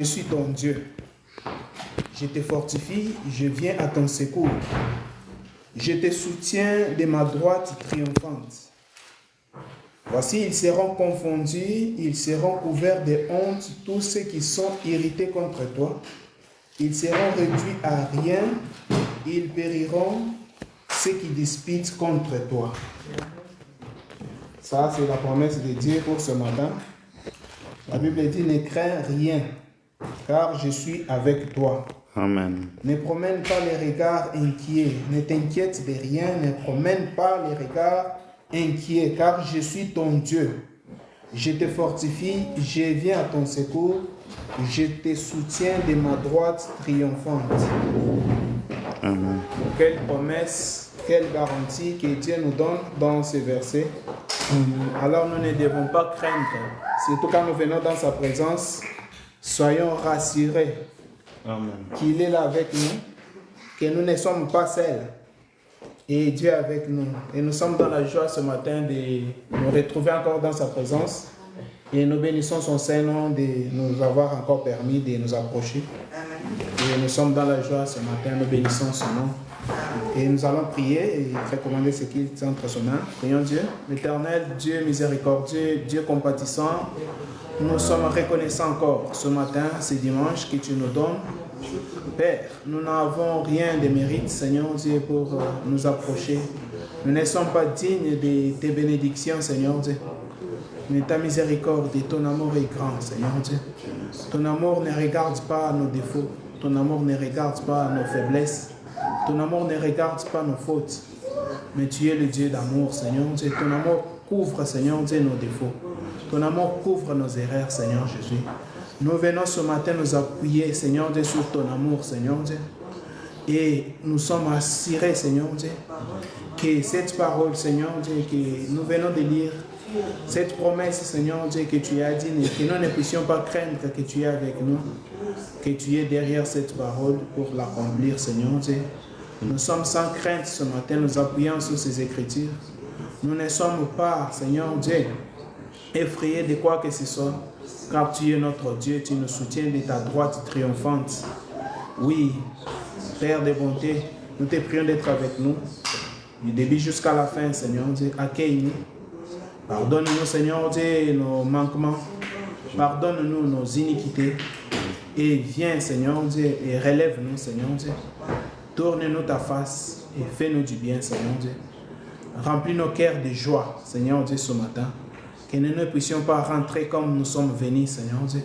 Je suis ton Dieu. Je te fortifie, je viens à ton secours. Je te soutiens de ma droite triomphante. Voici, ils seront confondus, ils seront couverts de honte, tous ceux qui sont irrités contre toi. Ils seront réduits à rien, ils périront, ceux qui disputent contre toi. Ça, c'est la promesse de Dieu pour ce matin. La Bible dit, ne crains rien, car je suis avec toi. Amen. Ne promène pas les regards inquiets, ne t'inquiète de rien, ne promène pas les regards inquiets, car je suis ton Dieu. Je te fortifie, je viens à ton secours, je te soutiens de ma droite triomphante. Amen. Quelle promesse, quelle garantie que Dieu nous donne dans ces versets. Alors nous ne devons pas craindre, surtout quand nous venons dans sa présence, soyons rassurés. Amen. Qu'il est là avec nous, que nous ne sommes pas seuls. Et Dieu est avec nous. Et nous sommes dans la joie ce matin de nous retrouver encore dans sa présence. Et nous bénissons son Saint-Nom de nous avoir encore permis de nous approcher. Et nous sommes dans la joie ce matin, nous bénissons son nom. Et nous allons prier et recommander ce qu'il est entre son main. Prions Dieu. L'Éternel, Dieu miséricordieux, Dieu compatissant, nous sommes reconnaissants encore ce matin, ce dimanche que tu nous donnes. Père, nous n'avons rien de mérite, Seigneur Dieu, pour nous approcher. Nous ne sommes pas dignes de tes bénédictions, Seigneur Dieu. Mais ta miséricorde et ton amour est grand, Seigneur Dieu. Ton amour ne regarde pas nos défauts. Ton amour ne regarde pas nos faiblesses. Ton amour ne regarde pas nos fautes. Mais tu es le Dieu d'amour, Seigneur Dieu. Ton amour couvre, Seigneur Dieu, nos défauts. Ton amour couvre nos erreurs, Seigneur Jésus. Nous venons ce matin nous appuyer, Seigneur Dieu, sur ton amour, Seigneur Dieu. Et nous sommes assurés, Seigneur Dieu, que cette parole, Seigneur Dieu, que nous venons de lire, cette promesse, Seigneur Dieu, que tu as dit, que nous ne puissions pas craindre que tu es avec nous, que tu es derrière cette parole pour l'accomplir, Seigneur Dieu. Nous sommes sans crainte ce matin, nous appuyons sur ces Écritures. Nous ne sommes pas, Seigneur Dieu, effrayés de quoi que ce soit, car tu es notre Dieu, tu nous soutiens de ta droite triomphante. Oui, Père de bonté, nous te prions d'être avec nous, du début jusqu'à la fin, Seigneur Dieu. Accueille-nous. Pardonne-nous, Seigneur Dieu, nos manquements. Pardonne-nous nos iniquités. Et viens, Seigneur Dieu, et relève-nous, Seigneur Dieu. Tourne-nous ta face et fais-nous du bien, Seigneur Dieu. Remplis nos cœurs de joie, Seigneur Dieu, ce matin. Que nous ne puissions pas rentrer comme nous sommes venus, Seigneur Dieu.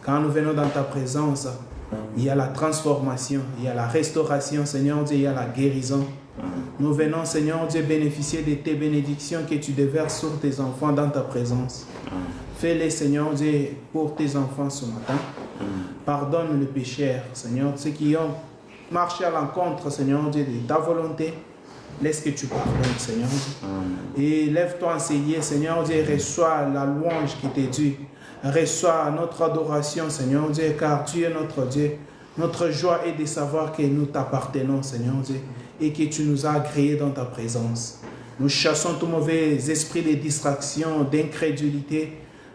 Quand nous venons dans ta présence, il y a la transformation, il y a la restauration, Seigneur Dieu, il y a la guérison. Nous venons, Seigneur Dieu, bénéficier de tes bénédictions que tu déverses sur tes enfants dans ta présence. Fais-les, Seigneur Dieu, pour tes enfants ce matin. Pardonne le pécheur, Seigneur, ceux qui ont marché à l'encontre, Seigneur Dieu, de ta volonté. Laisse que tu pardonnes, Seigneur Dieu. Et lève-toi en Seigneur, Seigneur Dieu, et reçois la louange qui t'est due. Reçois notre adoration, Seigneur Dieu, car tu es notre Dieu. Notre joie est de savoir que nous t'appartenons, Seigneur Dieu, et que tu nous as agréés dans ta présence. Nous chassons tout mauvais esprit de distraction, d'incrédulité,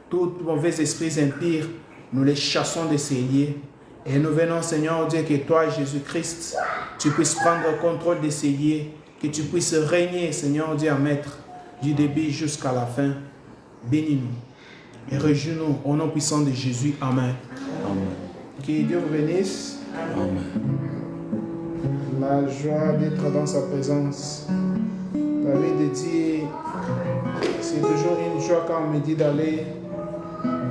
tout mauvais esprit impire. Nous les chassons de ces lieux. Et nous venons, Seigneur Dieu, que toi, Jésus-Christ, tu puisses prendre le contrôle de ces lieux, que tu puisses régner, Seigneur Dieu, à maître, du début jusqu'à la fin. Bénis-nous et réjouis-nous au nom puissant de Jésus. Amen. Amen. Que Dieu vous bénisse. Amen. La joie d'être dans sa présence. David dit, c'est toujours une joie quand on me dit d'aller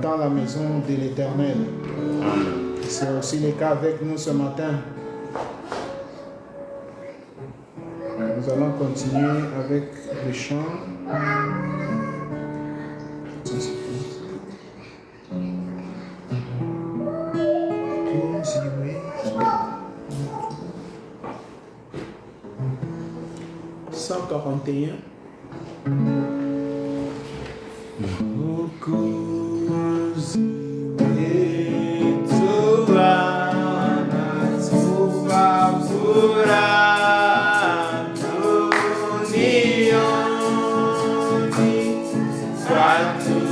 dans la maison de l'Éternel. C'est aussi le cas avec nous ce matin. Nous allons continuer avec le chant. Quatro,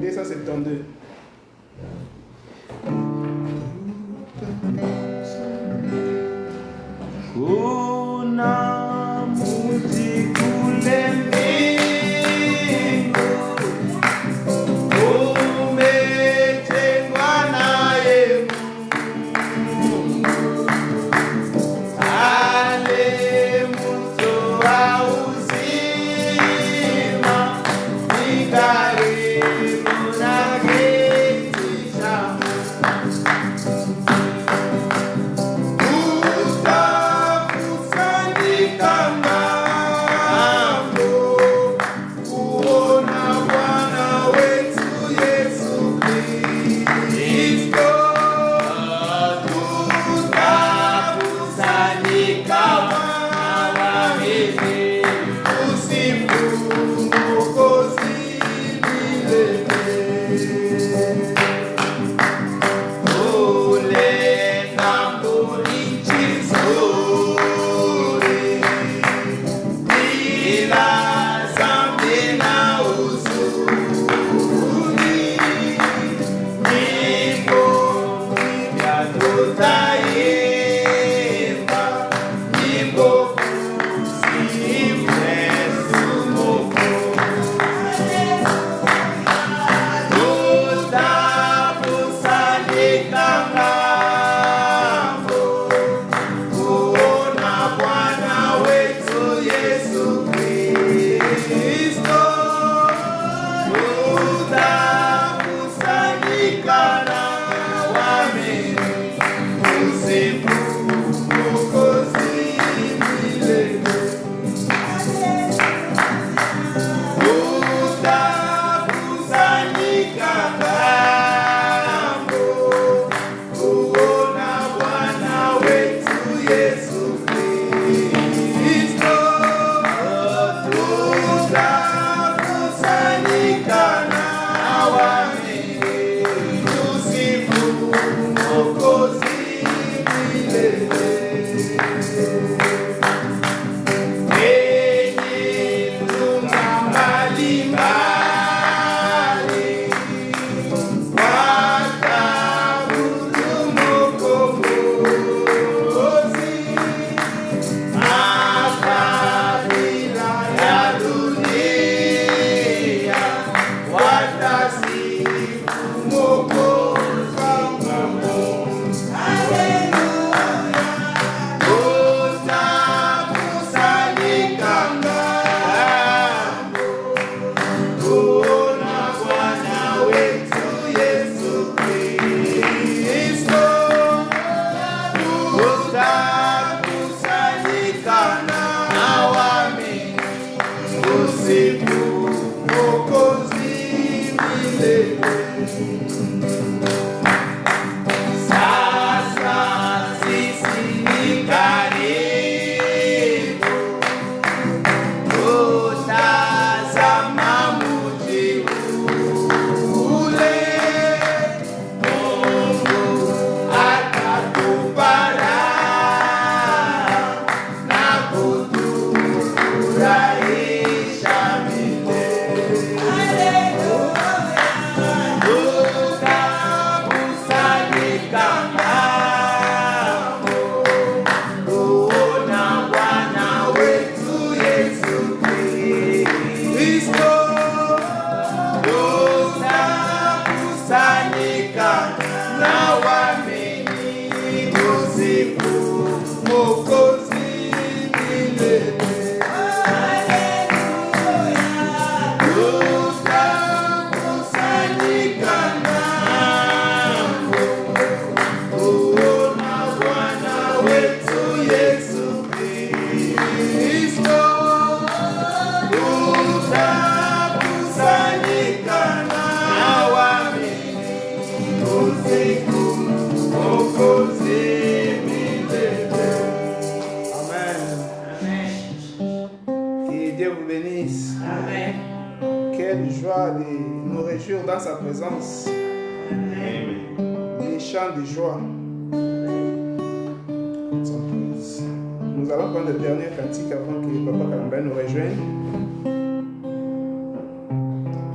272. Kuna mji kule mbingu réjouir dans sa présence. Les chants de joie. Nous allons prendre le dernier cantique avant que Papa Kalamba nous rejoigne.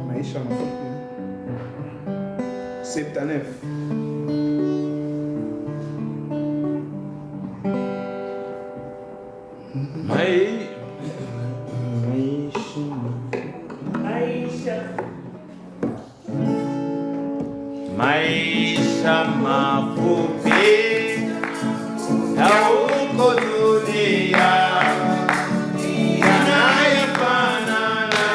Maïcha Mafuku. 79. Maisha mafupi ya huko dunia yanayofanana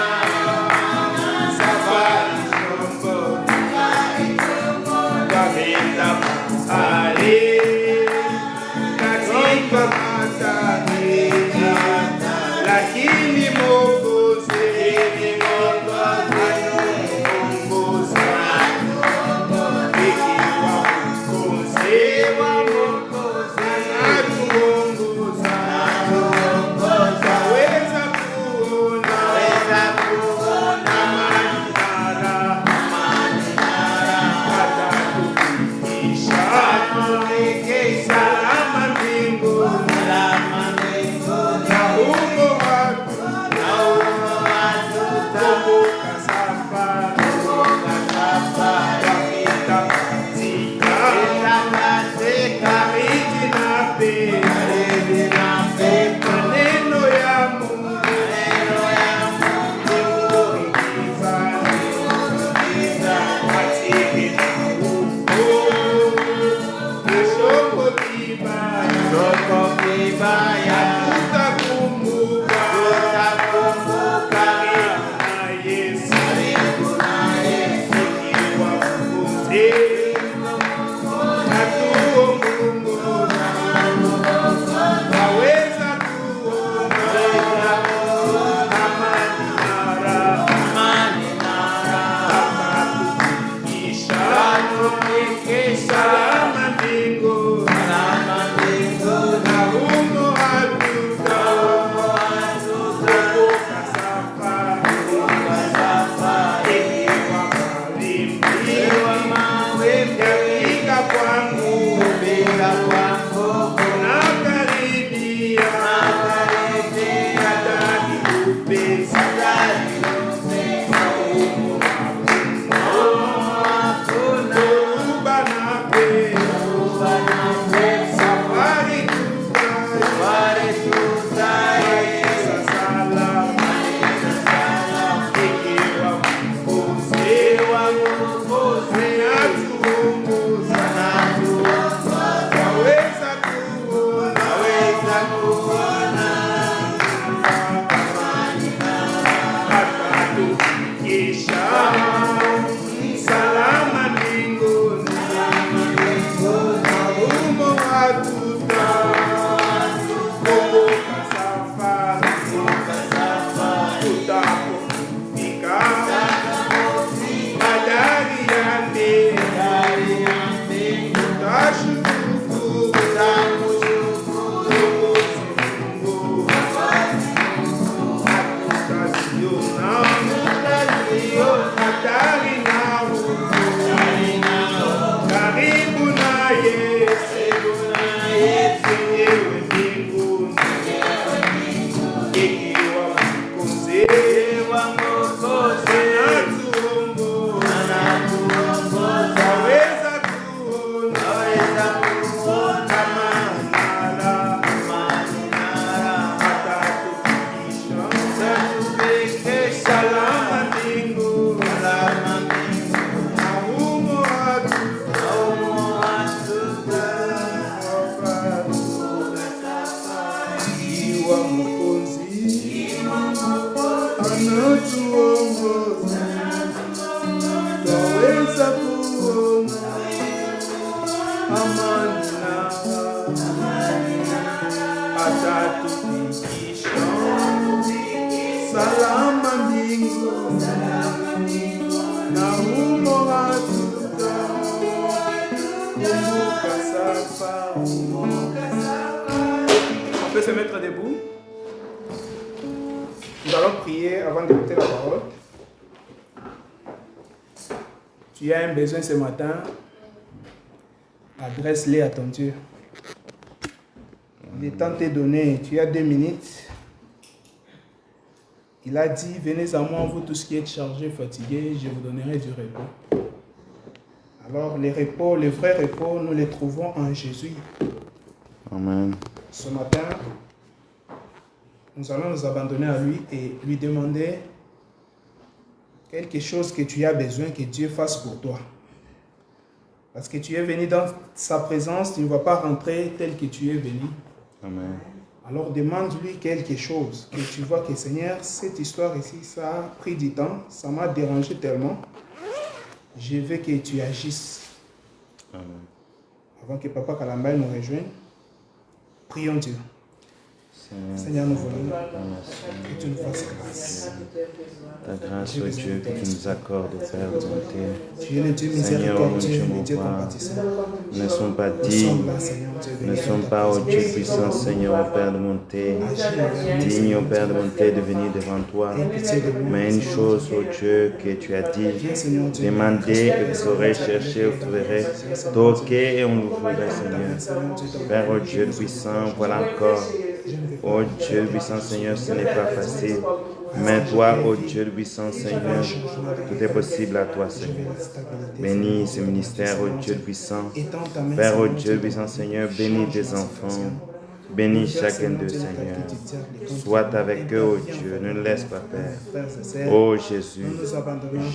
safari chombo wapita bahari katika mataifa, lakini Mwokozi On peut se mettre debout. Nous allons prier avant d'écouter la parole. Tu as un besoin ce matin, adresse-les à ton Dieu. Le temps t'est donné, tu as 2 minutes. Il a dit, venez à moi, vous tous qui êtes chargés, fatigués, je vous donnerai du repos. Alors les repos, les vrais repos, nous les trouvons en Jésus. Amen. Ce matin, nous allons nous abandonner à lui et lui demander quelque chose que tu as besoin que Dieu fasse pour toi. Parce que tu es venu dans sa présence, tu ne vas pas rentrer tel que tu es venu. Amen. Alors demande-lui quelque chose, que tu vois que Seigneur, cette histoire ici, ça a pris du temps, ça m'a dérangé tellement. Je veux que tu agisses. Amen. Avant que Papa Kalamba nous rejoigne, prions Dieu. Seigneur, nous voulons que tu nous fasses grâce. Ta grâce, ô Dieu, que tu nous accordes, Père de bonté. Tu es le Dieu Seigneur, ô miséricordieux, Dieu, le mon Dieu roi, compatissant. nous ne sommes pas Nous dignes, sommes là, Seigneur Dieu. nous ne sommes pas, ô Dieu puissant, Seigneur, ô Père de bonté, dignes, ô Père de bonté, de venir devant toi. Mais une chose, ô Dieu, que tu as dit, demandez et vous aurez, cherché, vous trouverez, toquez et on l'ouvrirait, Seigneur. Père, ô Dieu puissant, voilà encore. Ô Dieu puissant, Seigneur, ce n'est pas facile. Mais toi, ô Dieu puissant, Seigneur, tout est possible à toi, Seigneur. Bénis ce ministère, ô Dieu puissant. Père, ô Dieu puissant, Seigneur, bénis tes enfants. Bénis chacun d'eux, Seigneur. Sois avec eux, ô Dieu. Ne nous laisse pas, Père. Ô Jésus,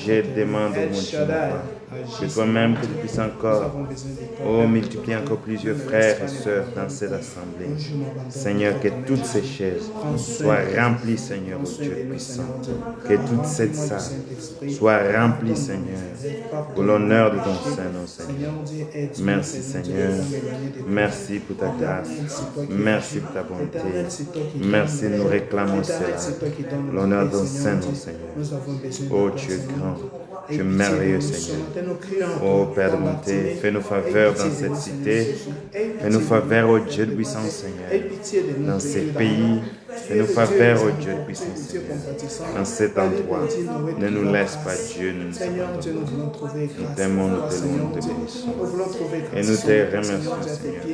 je demande, ô mon Dieu, que toi-même, que tu puisses encore, ô multiplier encore plusieurs frères et sœurs dans cette assemblée. Seigneur, que toutes ces chaises soient remplies, Seigneur, ô Dieu puissant. Que toute cette salle soit remplie, Seigneur, pour l'honneur de ton Saint-Nom, Seigneur. Merci, Seigneur. Merci pour ta grâce. Merci pour ta bonté. Merci, nous réclamons cela. L'honneur de ton Saint-Nom, Seigneur. Oh Dieu grand, Dieu merveilleux, Seigneur. Oh Père de bonté, fais-nous faveur dans cette cité. Fais-nous faveur, oh Dieu de puissance, Seigneur. Dans ces pays, fais-nous faveur, oh Dieu de puissance, Seigneur. Dans cet endroit, ne nous laisse pas, Dieu, nous nous abandonnons. Nous t'aimons, nous t'aimons, nous te bénissons. Et nous te remercions, Seigneur,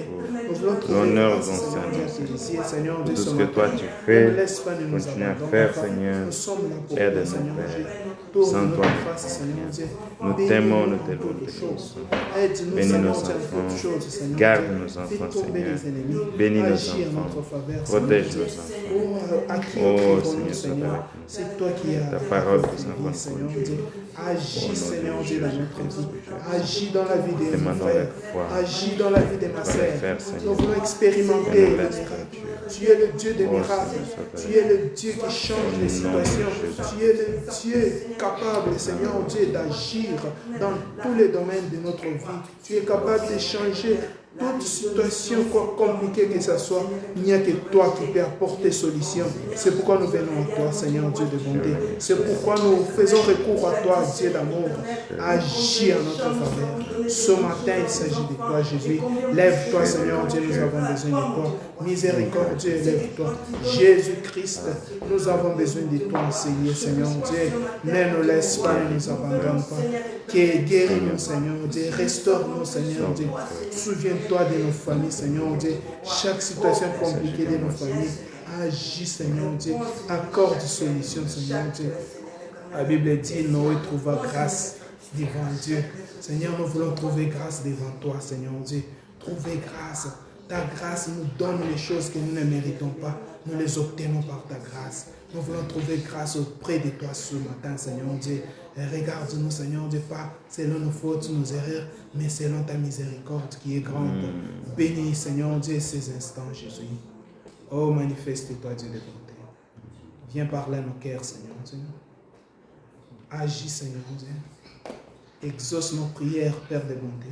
pour l'honneur de ton Saint-Nom, Seigneur. Pour tout ce que toi tu fais, continue à faire, Seigneur. Père de nos pères, sans toi, Seigneur. Nous t'aimons, nous t'aimons, nous te bénissons. Bénis nos enfants, garde nos enfants, Seigneur. Bénis nos enfants, protège nos enfants. Oh Seigneur, sois avec nous. C'est toi qui as Ta parole nous envoie, Seigneur Dieu. Agis, Seigneur Dieu, dans notre vie. Agis dans la vie des frères. Agis dans la vie de ma sœur. Nous voulons expérimenter le miracle. Tu es le Dieu des miracles. Tu es le Dieu qui change les situations. Tu es le Dieu capable, Seigneur Dieu, d'agir dans tous les domaines de notre vie. Tu es capable de changer toute situation, quoi compliquée que ce soit. Il n'y a que toi qui peux apporter solution. C'est pourquoi nous venons à toi, Seigneur Dieu de bonté. C'est pourquoi nous faisons recours à toi, Dieu d'amour. Agis en notre faveur. Ce matin, il s'agit de toi, Jésus. Lève-toi, Seigneur Dieu, nous avons besoin de toi. Miséricordieux, lève-toi. Jésus-Christ, nous avons besoin de toi, Seigneur, Seigneur Dieu. Ne nous laisse pas, ne nous abandonne pas. Guéris-nous, Seigneur Dieu. Restaure-nous, Seigneur Dieu. Souviens-toi de nos familles, Seigneur Dieu. Chaque situation compliquée de nos familles, agis, Seigneur Dieu. Accorde solution, Seigneur Dieu. La Bible dit, Noé trouva grâce devant Dieu. Seigneur, nous voulons trouver grâce devant toi, Seigneur Dieu. Trouver grâce. Ta grâce nous donne les choses que nous ne méritons pas. Nous les obtenons par ta grâce. Nous voulons trouver grâce auprès de toi ce matin, Seigneur Dieu. Regarde-nous, Seigneur Dieu, pas selon nos fautes, nos erreurs, mais selon ta miséricorde qui est grande. Bénis, Seigneur Dieu, ces instants, Jésus. Oh, manifeste-toi, Dieu de bonté. Viens parler à nos cœurs, Seigneur Dieu. Agis, Seigneur Dieu. Exauce nos prières, Père de bonté.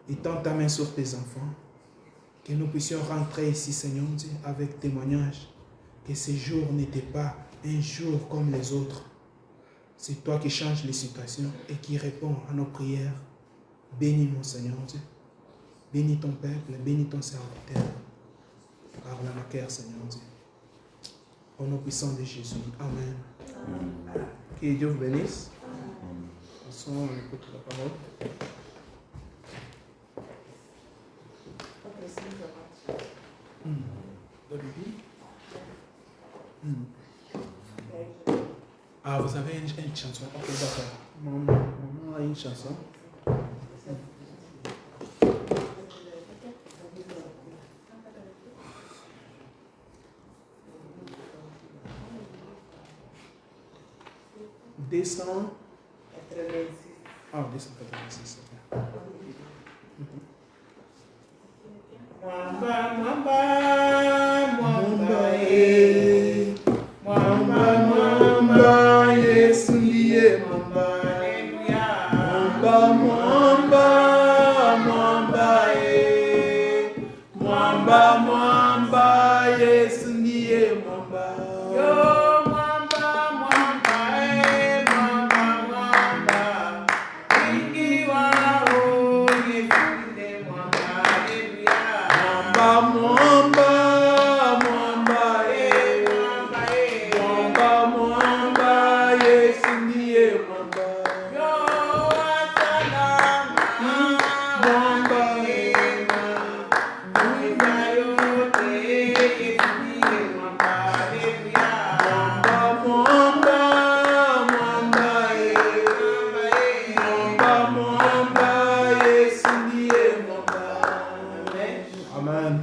Étends ta main sur tes enfants. Que nous puissions rentrer ici, Seigneur Dieu, avec témoignage. Que ce jour n'était pas un jour comme les autres. C'est toi qui changes les situations et qui réponds à nos prières. Bénis mon Seigneur Dieu. Bénis ton peuple, bénis ton serviteur. Parle à nos cœurs, Seigneur Dieu. Au nom puissant de Jésus. Amen. Que Dieu vous bénisse. Bonsoir. chanson, on écoute la parole. La Bible. Ah, vous avez une chanson. Ok, d'accord. Maman a une chanson. Descend. Ah, 286. Mwamba, mwamba, mwamba, mwamba, mwamba, Yesu ndiye mwamba, mwamba, mwamba, mwamba, mwamba, mwamba, Yesu ndiye mwamba. Yo, mwamba, mwamba, mwamba, mwamba, wingi wao Yesu ndiye mwamba, mwamba, mwamba, mwamba, mwamba, Yesu ndiye mwamba. Yo, asalama, mwamba, mwamba yote, Yesu ndiye mwamba, mwamba, mwamba, mwamba, Yesu ndiye mwamba. Amen.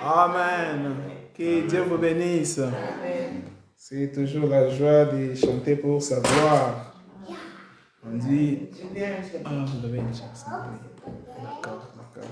Amen. Que Dieu vous bénisse. C'est toujours la joie de chanter pour sa gloire. On dit... Ah, vous avez une chanson. Oui. D'accord, d'accord.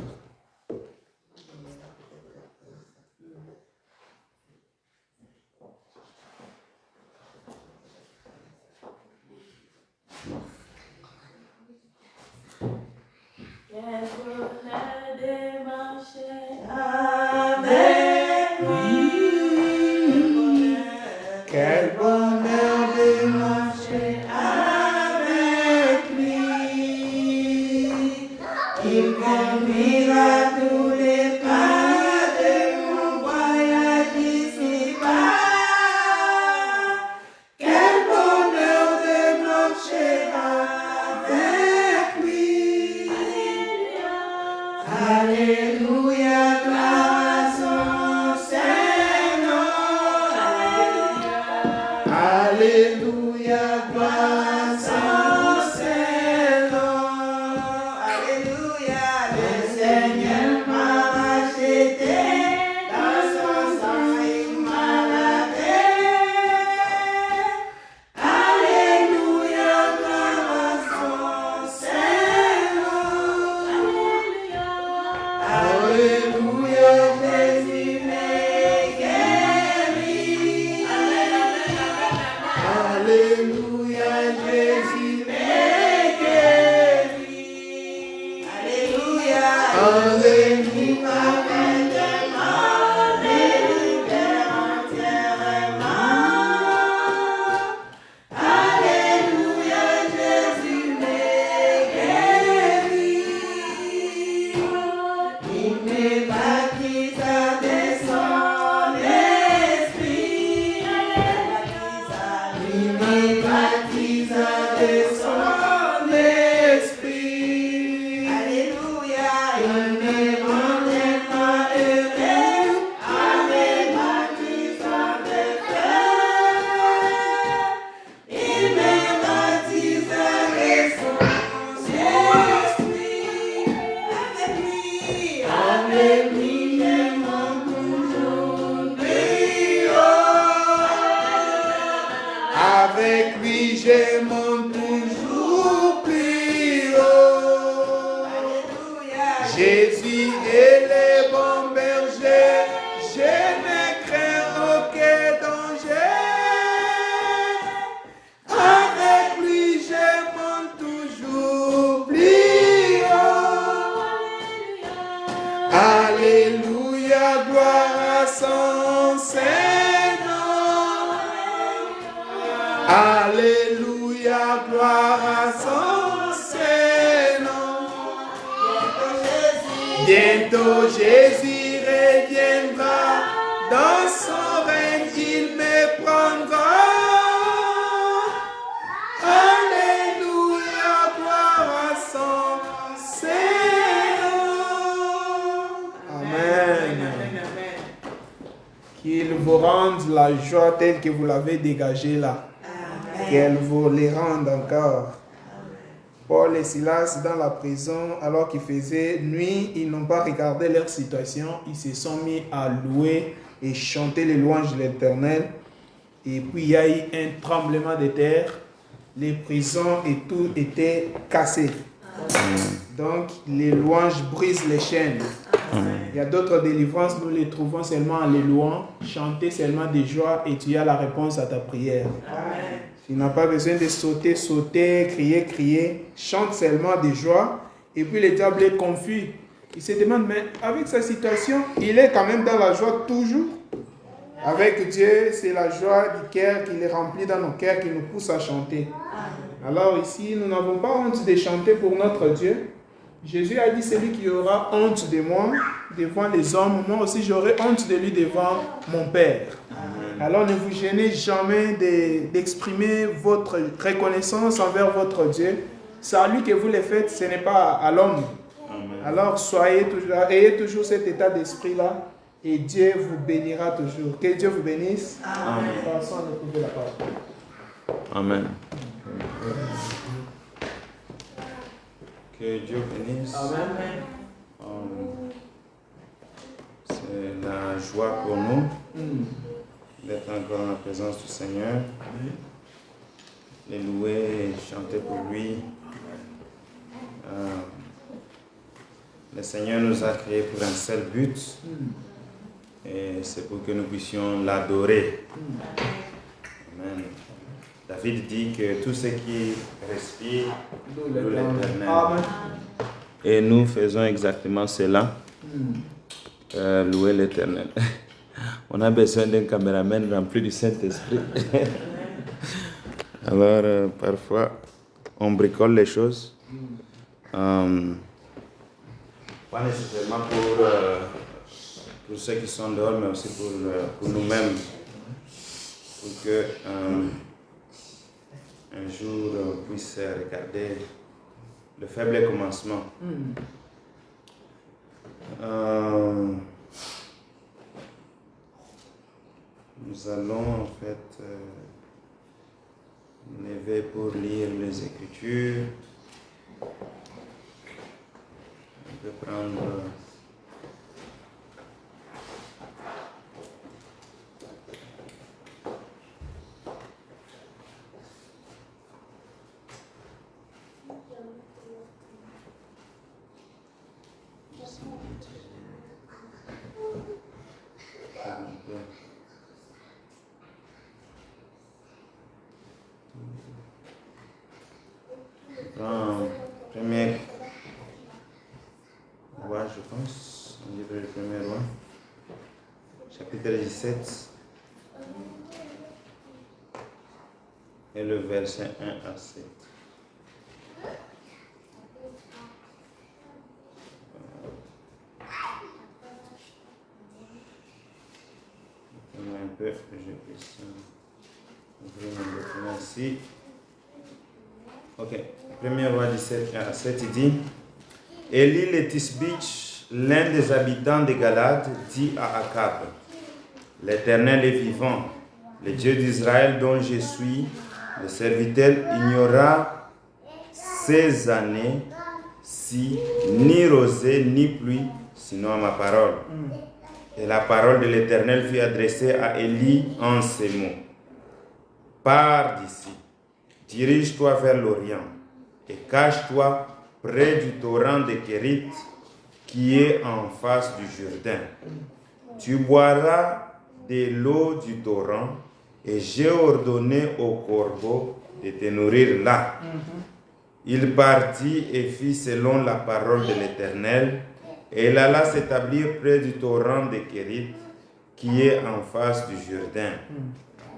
Alléluia, gloire à son Saint-Nom. Alléluia, le Seigneur m'a racheté, dans son sang il m'a lavé. Alléluia, gloire à son Saint-Nom. Alléluia, Jésus m'est guéri. Alléluia, Jésus m'est guéri. Alléluia, Alléluia, maintenant, libère entièrement. Alléluia, Jésus m'est guéri. Il me baptisa de son esprit. Il me baptisa de son esprit. Alléluia, il me rend tellement heureux. En me baptisant de feu. Il me baptisa de son esprit. Avec lui, je monte toujours plus haut. Avec lui, je monte toujours plus haut. Jésus est le bon berger, je ne crains aucun danger. Avec lui, je monte toujours plus haut. Alléluia, gloire à son Saint-Nom. Alléluia, gloire à son Saint-Nom. Bientôt Jésus reviendra, dans son règne il me prendra. Alléluia, gloire à son Saint-Nom. Amen. Qu'il vous rende la joie telle que vous l'avez dégagée là. Qu'elle vous les rende encore. Paul et Silas dans la prison, alors qu'il faisait nuit, ils n'ont pas regardé leur situation. Ils se sont mis à louer et chanter les louanges de l'Éternel. Et puis il y a eu un tremblement de terre. Les prisons et tout était cassé. Donc les louanges brisent les chaînes. Il y a d'autres délivrances, nous les trouvons seulement en les louant. Chanter seulement des joies et tu as la réponse à ta prière. Amen. Tu n'as pas besoin de sauter, crier. Chante seulement des joies. Et puis le diable est confus. Il se demande, mais avec sa situation, il est quand même dans la joie toujours. Avec Dieu, c'est la joie du cœur qui est remplie dans nos cœurs, qui nous pousse à chanter. Alors ici, nous n'avons pas honte de chanter pour notre Dieu. Jésus a dit, celui qui aura honte de moi devant les hommes, moi aussi j'aurai honte de lui devant mon Père. Alors ne vous gênez jamais d'exprimer votre reconnaissance envers votre Dieu. C'est à lui que vous le faites, ce n'est pas à l'homme. Alors ayez toujours cet état d'esprit-là et Dieu vous bénira toujours. Que Dieu vous bénisse. Amen. Passons à l'écoute de la parole. Amen. Que Dieu bénisse. Amen. C'est la joie pour nous d'être encore en la présence du Seigneur, les louer et chanter pour lui. Le Seigneur nous a créés pour un seul but, et c'est pour que nous puissions l'adorer. Amen. David dit que tout ce qui respire loue l'Éternel. Et nous faisons exactement cela, louer l'Éternel. On a besoin d'un caméraman rempli du Saint-Esprit. Alors, parfois, on bricole les choses. Pas nécessairement pour ceux qui sont dehors, mais aussi pour nous-mêmes. Pour que un jour on puisse regarder le faible commencement. Nous allons en fait lever pour lire les Écritures. On peut prendre premier roi, je pense, le livre du premier roi, chapitre 17, et le verset 1 à 7. Un peu, je puisse ouvrir mon document ici. Ok, 1er roi 17 à 7, il dit: Élie le Tisbitch, l'un des habitants de Galade, dit à Akab: L'Éternel est vivant, le Dieu d'Israël dont je suis le serviteur, il n'y aura ces années-ci ni rosée ni pluie, sinon à ma parole. Et la parole de l'Éternel fut adressée à Élie en ces mots: Pars d'ici, dirige-toi vers l'Orient et cache-toi près du torrent de Kérit qui est en face du Jourdain. Tu boiras de l'eau du torrent et j'ai ordonné aux corbeaux de te nourrir là. Il partit et fit selon la parole de l'Éternel et il alla s'établir près du torrent de Kérit qui est en face du Jourdain.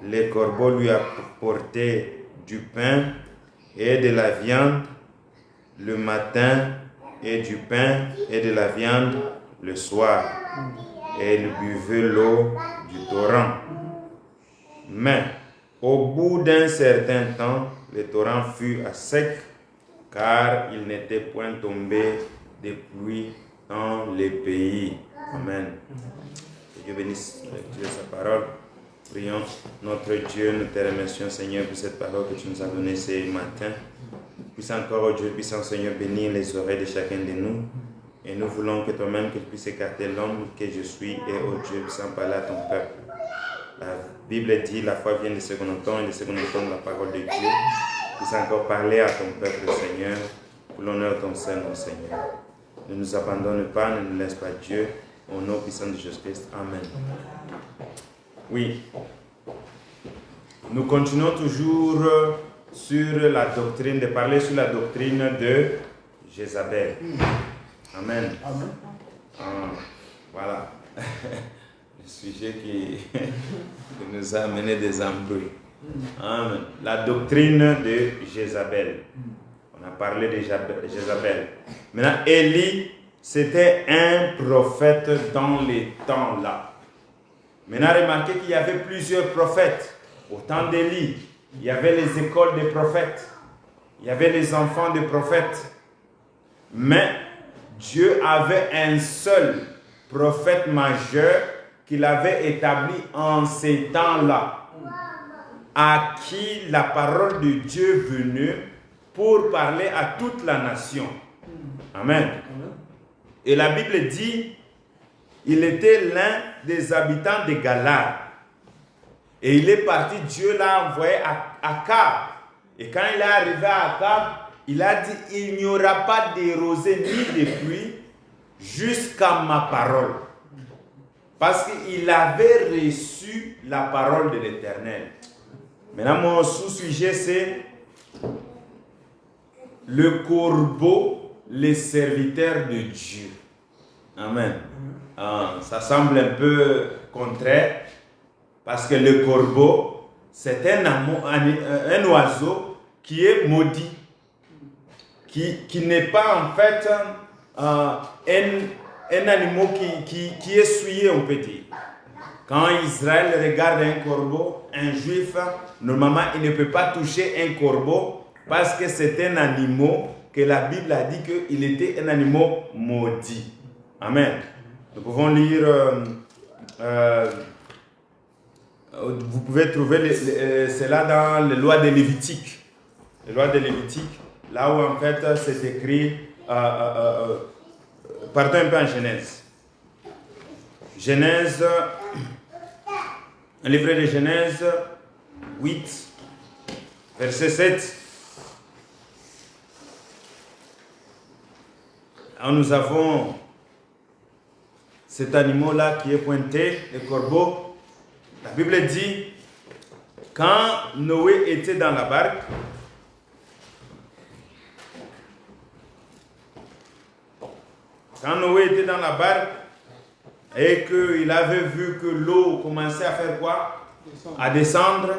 Les corbeaux lui apportaient du pain et de la viande le matin et du pain et de la viande le soir. Et il buvait l'eau du torrent. Mais au bout d'un certain temps, le torrent fut à sec car il n'était point tombé de pluie dans les pays. Amen. Que Dieu bénisse sa parole. Prions notre Dieu, nous te remercions Seigneur pour cette parole que tu nous as donnée ce matin. Puisse encore, oh Dieu, puissant Seigneur, bénir les oreilles de chacun de nous. Et nous voulons que toi-même, que tu puisses écarter l'homme que je suis et, oh Dieu, puissant parler à ton peuple. La Bible dit, la foi vient de ce qu'on entend et de ce qu'on entend de la parole de Dieu. Puisse encore parler à ton peuple, Seigneur, pour l'honneur de ton Saint-Nom, Seigneur. Ne nous abandonne pas, ne nous laisse pas Dieu. Au nom puissant de Jésus-Christ. Amen. Oui. Nous continuons toujours sur la doctrine, de parler sur la doctrine de Jézabel. Amen. Voilà. Le sujet qui nous a amené des embrouilles. Amen. La doctrine de Jézabel. On a parlé de Jézabel. Maintenant, Élie, c'était un prophète dans les temps-là. Maintenant, remarquez qu'il y avait plusieurs prophètes. Au temps d'Élie, il y avait les écoles des prophètes. Il y avait les enfants des prophètes. Mais Dieu avait un seul prophète majeur qu'il avait établi en ces temps-là, à qui la parole de Dieu venue pour parler à toute la nation. Amen. Et la Bible dit, il était l'un des habitants de Galade. Et il est parti, Dieu l'a envoyé à Akab. Et quand il est arrivé à Akab, il a dit, il n'y aura pas de rosée ni de pluie jusqu'à ma parole. Parce qu'il avait reçu la parole de l'Éternel. Maintenant, mon sous-sujet, c'est le corbeau, les serviteurs de Dieu. Amen. Ça semble un peu contraire. Parce que le corbeau, c'est un oiseau qui est maudit. Qui n'est pas en fait un animal qui est souillé, on peut dire. Quand Israël regarde un corbeau, un juif, normalement, il ne peut pas toucher un corbeau parce que c'est un animal que la Bible a dit qu'il était un animal maudit. Amen. Nous pouvons lire, vous pouvez trouver cela dans les lois de Lévitique. les lois de Lévitique, là où en fait c'est écrit, partons un peu en Genèse. Genèse, un livre de Genèse 8, verset 7. Alors nous avons cet animal-là qui est pointé, le corbeau. La Bible dit, quand Noé était dans la barque, et qu'il avait vu que l'eau commençait à faire quoi? À descendre,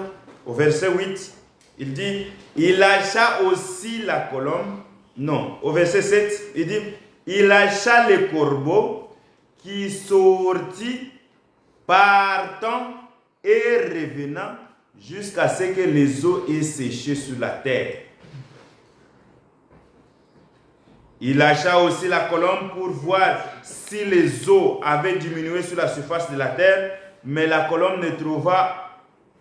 au verset 8, il dit, il lâcha aussi la colombe. Non, au verset 7, il dit, il lâcha les corbeaux qui sortit partant et revenant jusqu'à ce que les eaux aient séché sur la terre. Il lâcha aussi la colombe pour voir si les eaux avaient diminué sur la surface de la terre, mais la colombe ne trouva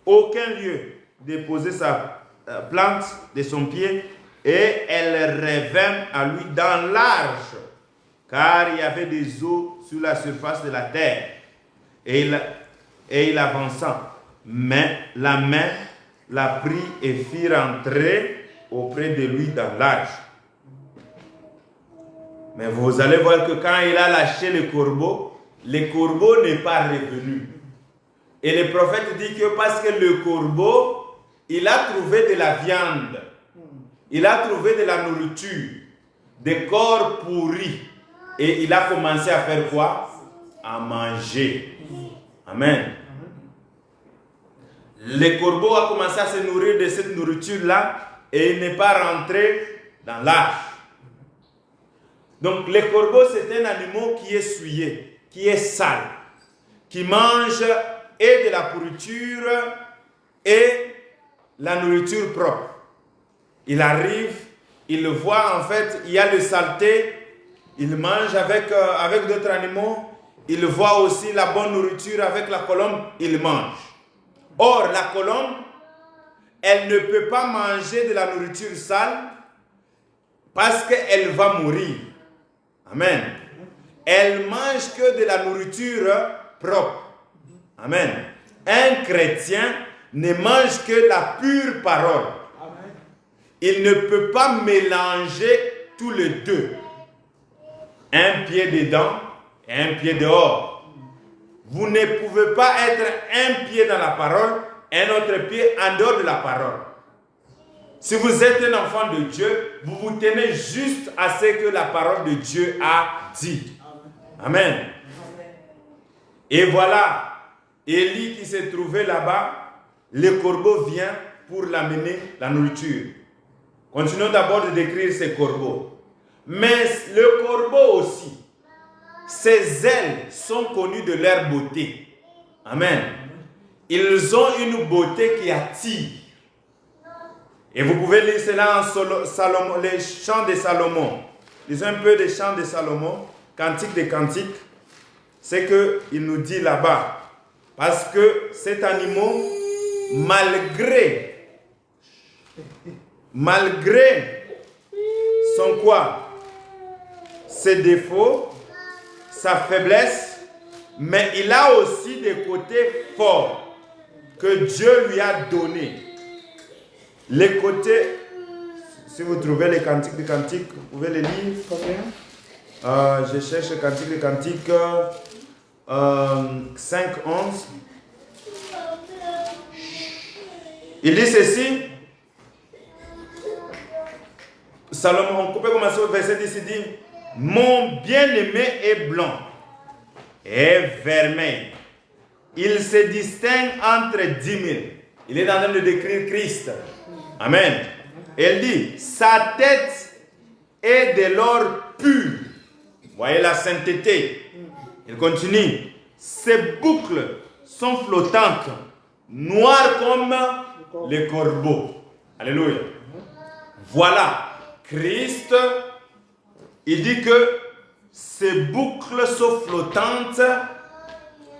aucun lieu de poser sa plante de son pied, et elle revint à lui dans l'arche, car il y avait des eaux sur la surface de la terre. Et il avança, mais la main la prit et fit rentrer auprès de lui dans l'arche. Mais vous allez voir que quand il a lâché le corbeau n'est pas revenu. Et le prophète dit que parce que le corbeau, il a trouvé de la viande, il a trouvé de la nourriture, des corps pourris. Et il a commencé à faire quoi? À manger. Amen. Le corbeau a commencé à se nourrir de cette nourriture-là et il n'est pas rentré dans l'arche. Donc le corbeau, c'est un animal qui est souillé, qui est sale, qui mange et de la pourriture et la nourriture propre. Il arrive, il le voit, en fait, il y a le saleté, il mange avec d'autres animaux, il voit aussi la bonne nourriture avec la colombe, il mange. Or, la colombe, elle ne peut pas manger de la nourriture sale parce qu'elle va mourir. Amen. Elle mange que de la nourriture propre. Amen. Un chrétien ne mange que la pure parole. Amen. Il ne peut pas mélanger tous les deux. Un pied dedans et un pied dehors. Vous ne pouvez pas être un pied dans la parole et un autre pied en dehors de la parole. Si vous êtes un enfant de Dieu, vous vous tenez juste à ce que la parole de Dieu a dit. Amen. Et voilà, Élie qui s'est trouvé là-bas, le corbeau vient pour l'amener la nourriture. Continuons d'abord de décrire ces corbeaux. Mais le corbeau aussi, ses ailes sont connues de leur beauté. Amen. Ils ont une beauté qui attire. Et vous pouvez lire cela en les chants de Salomon. Lisez un peu des chants de Salomon, Cantique des Cantiques. C'est qu'il nous dit là-bas. Parce que cet animal, malgré son quoi? Ses défauts, sa faiblesse, mais il a aussi des côtés forts que Dieu lui a donnés. Les côtés, si vous trouvez les cantiques des cantiques, vous pouvez les lire. Je cherche le cantique des cantiques 5.11. Il dit ceci. Salomon, on peut commencer au verset 10, il dit, mon bien-aimé est blanc et vermeil. Il se distingue entre 10 000. Il est en train de décrire Christ. Amen. Elle dit, sa tête est de l'or pur. Voyez la sainteté. Il continue. Ses boucles sont flottantes, noires comme les corbeaux. Alléluia. Voilà. Christ, il dit que ses boucles sont flottantes,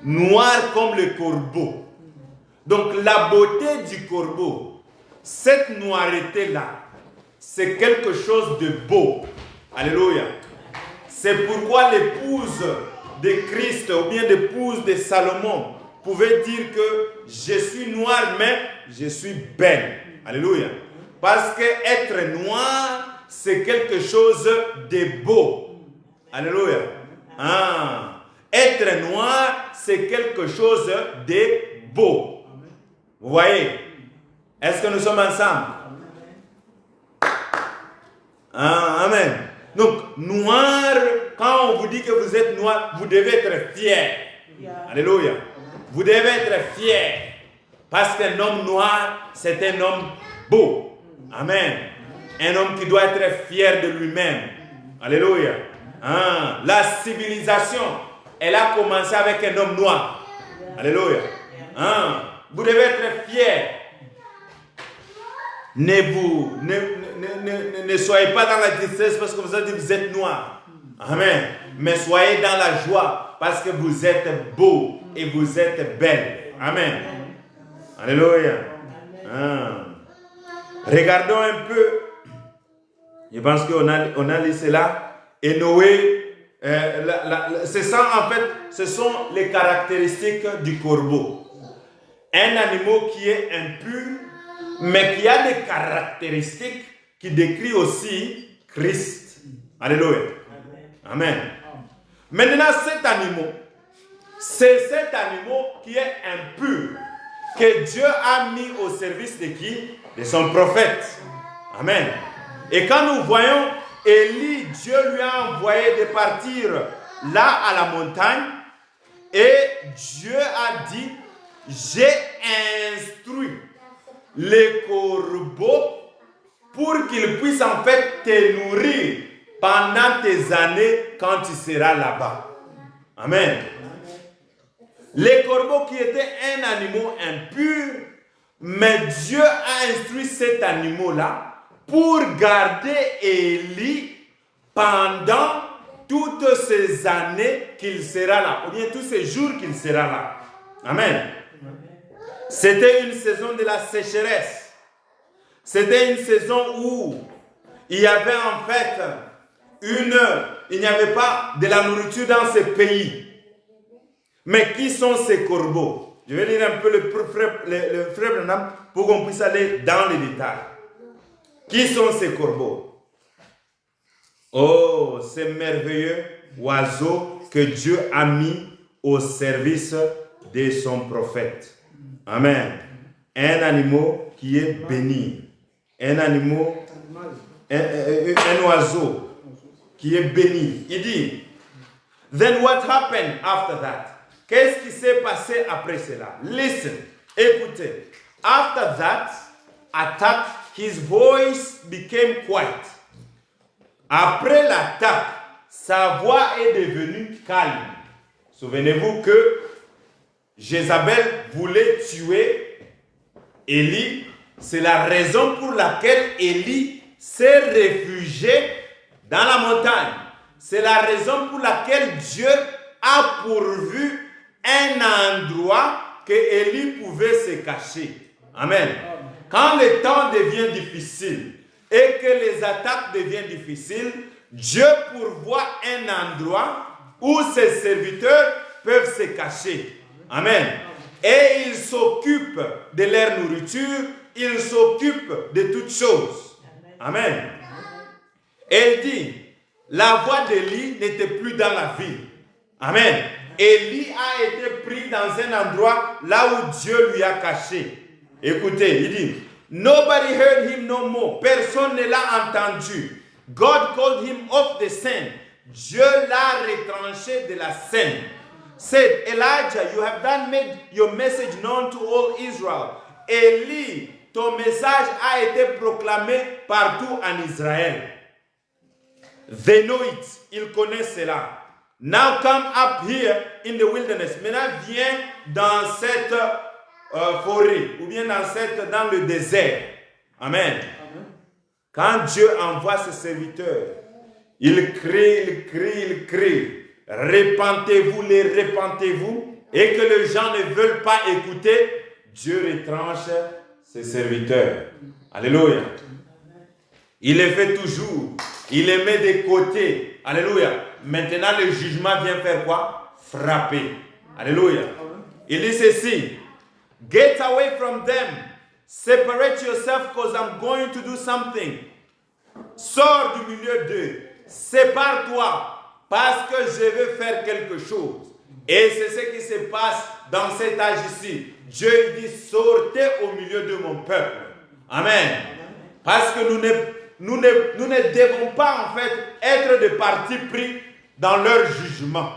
noires comme les corbeaux. Donc la beauté du corbeau, cette noireté-là, c'est quelque chose de beau. Alléluia. C'est pourquoi l'épouse de Christ ou bien l'épouse de Salomon pouvait dire que je suis noire mais je suis belle. Alléluia. Parce que être noir, c'est quelque chose de beau. Alléluia. Ah. Être noir, c'est quelque chose de beau. Vous voyez? Est-ce que nous sommes ensemble? Ah, amen. Donc, noir, quand on vous dit que vous êtes noir, vous devez être fier. Alléluia. Vous devez être fier. Parce qu'un homme noir, c'est un homme beau. Amen. Un homme qui doit être fier de lui-même. Alléluia. Ah, la civilisation, elle a commencé avec un homme noir. Alléluia. Ah, vous devez être fier. Ne soyez pas dans la tristesse parce que vous êtes noir. Amen. Mais soyez dans la joie parce que vous êtes beau et vous êtes belle. Amen. Alléluia. Ah. Regardons un peu. Je pense qu'on a lu cela. Et Noé, c'est ça en fait, ce sont les caractéristiques du corbeau. Un animal qui est impur, mais qui a des caractéristiques qui décrivent aussi Christ. Alléluia. Amen. Maintenant, c'est cet animal qui est impur, que Dieu a mis au service de qui? De son prophète. Amen. Et quand nous voyons Élie, Dieu lui a envoyé de partir là à la montagne, et Dieu a dit, j'ai instruit les corbeaux pour qu'ils puissent en fait te nourrir pendant tes années quand tu seras là-bas. Amen. Les corbeaux qui étaient un animal impur, mais Dieu a instruit cet animal-là pour garder Élie pendant toutes ces années qu'il sera là, ou bien tous ces jours qu'il sera là. Amen. C'était une saison de la sécheresse. C'était une saison où il y avait en fait il n'y avait pas de la nourriture dans ce pays. Mais qui sont ces corbeaux? Je vais lire un peu le frère Branham pour qu'on puisse aller dans les détails. Qui sont ces corbeaux? Oh, ces merveilleux oiseaux que Dieu a mis au service de son prophète. Amen. Un animal qui est béni. Un animal, un oiseau qui est béni. Il dit, then what happened after that? Qu'est-ce qui s'est passé après cela? Listen, écoutez. After that attack, his voice became quiet. Après l'attaque, sa voix est devenue calme. Souvenez-vous que Jézabel voulait tuer Élie. C'est la raison pour laquelle Élie s'est réfugié dans la montagne. C'est la raison pour laquelle Dieu a pourvu un endroit que Élie pouvait se cacher. Amen. Quand le temps devient difficile et que les attaques deviennent difficiles, Dieu pourvoit un endroit où ses serviteurs peuvent se cacher. Amen. Et il s'occupe de leur nourriture, il s'occupe de toutes choses. Amen. Et il dit, la voix d'Élie n'était plus dans la ville. Amen. Élie a été pris dans un endroit là où Dieu lui a caché. Écoutez, il dit, nobody heard him no more. Personne ne l'a entendu. God called him off the scene. Dieu l'a retranché de la scène. Said, Elijah, you have done made your message known to all Israel. Élie, ton message a été proclamé partout en Israël. They know it. Ils connaissent cela. Now come up here in the wilderness. Maintenant, viens dans cette forêt ou bien dans le désert. Amen. Quand Dieu envoie ses serviteurs, il crie. Repentez-vous, et que les gens ne veulent pas écouter, Dieu retranche ses serviteurs. Alléluia. Il les fait toujours. Il les met de côté. Alléluia. Maintenant, le jugement vient faire quoi? Frapper. Alléluia. Il dit ceci. Get away from them. Separate yourself because I'm going to do something. Sors du milieu d'eux. Sépare-toi parce que je vais faire quelque chose. Et c'est ce qui se passe dans cet âge ici. Dieu dit, sortez au milieu de mon peuple. Amen. Parce que nous ne devons pas en fait être de parti pris dans leur jugement.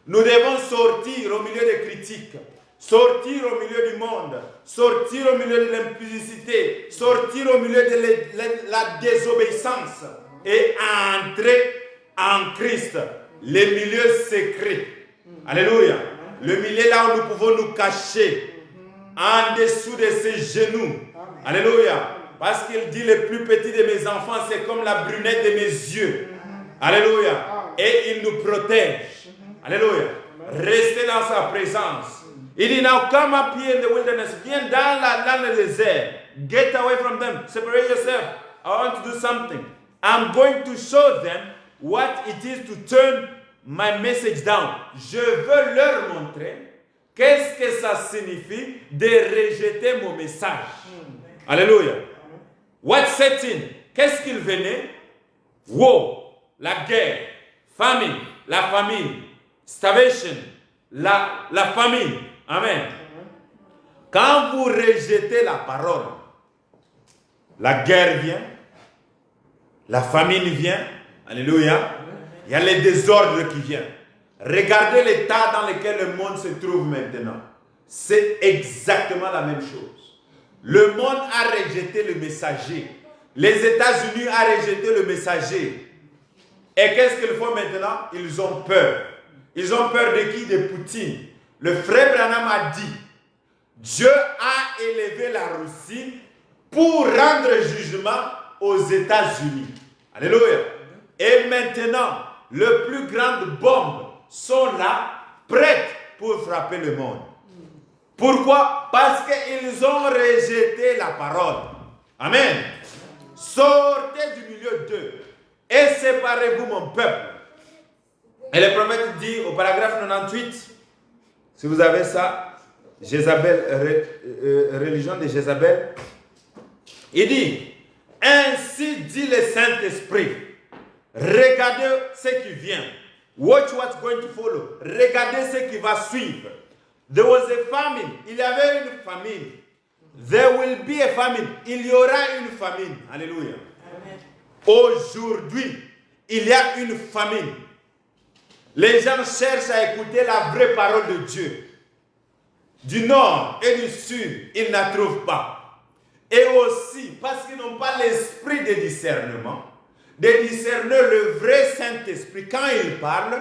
Nous devons sortir au milieu des critiques, sortir au milieu du monde, sortir au milieu de l'impudicité, sortir au milieu de la désobéissance et entrer en Christ, les milieux secrets. Alléluia. Le milieu là où nous pouvons nous cacher en dessous de ses genoux. Alléluia. Parce qu'il dit, le plus petit de mes enfants, c'est comme la brunette de mes yeux. Alléluia. Et il nous protège. Alléluia. Restez dans sa présence. Il dit, now come up here in the wilderness. Viens dans le désert. Get away from them. Separate yourself. I want to do something. I'm going to show them what it is to turn my message down. Je veux leur montrer qu'est-ce que ça signifie de rejeter mon message. Alléluia. What set in? Qu'est-ce qu'il venait? War, la guerre, famine, la famine, starvation, la famine. Amen. Quand vous rejetez la parole, la guerre vient, la famine vient. Alléluia. Il y a les désordres qui viennent. Regardez l'état dans lequel le monde se trouve maintenant. C'est exactement la même chose. Le monde a rejeté le messager. Les États-Unis ont rejeté le messager. Et qu'est-ce qu'ils font maintenant? Ils ont peur. Ils ont peur de qui? De Poutine. Le frère Branham a dit, Dieu a élevé la Russie pour rendre jugement aux États-Unis. Alléluia. Et maintenant, les plus grandes bombes sont là, prêtes pour frapper le monde. Pourquoi? Parce qu'ils ont rejeté la parole. Amen. Sortez du milieu d'eux et séparez-vous mon peuple. Et le prophète dit au paragraphe 98, si vous avez ça, religion de Jézabel, il dit, ainsi dit le Saint-Esprit, regardez ce qui vient. Watch what's going to follow. Regardez ce qui va suivre. There was a famine. Il y avait une famine. There will be a famine. Il y aura une famine. Alléluia. Aujourd'hui, il y a une famine. Les gens cherchent à écouter la vraie parole de Dieu. Du nord et du sud, ils ne trouvent pas. Et aussi, parce qu'ils n'ont pas l'esprit de discernement, de discerner le vrai Saint-Esprit. Quand ils parlent,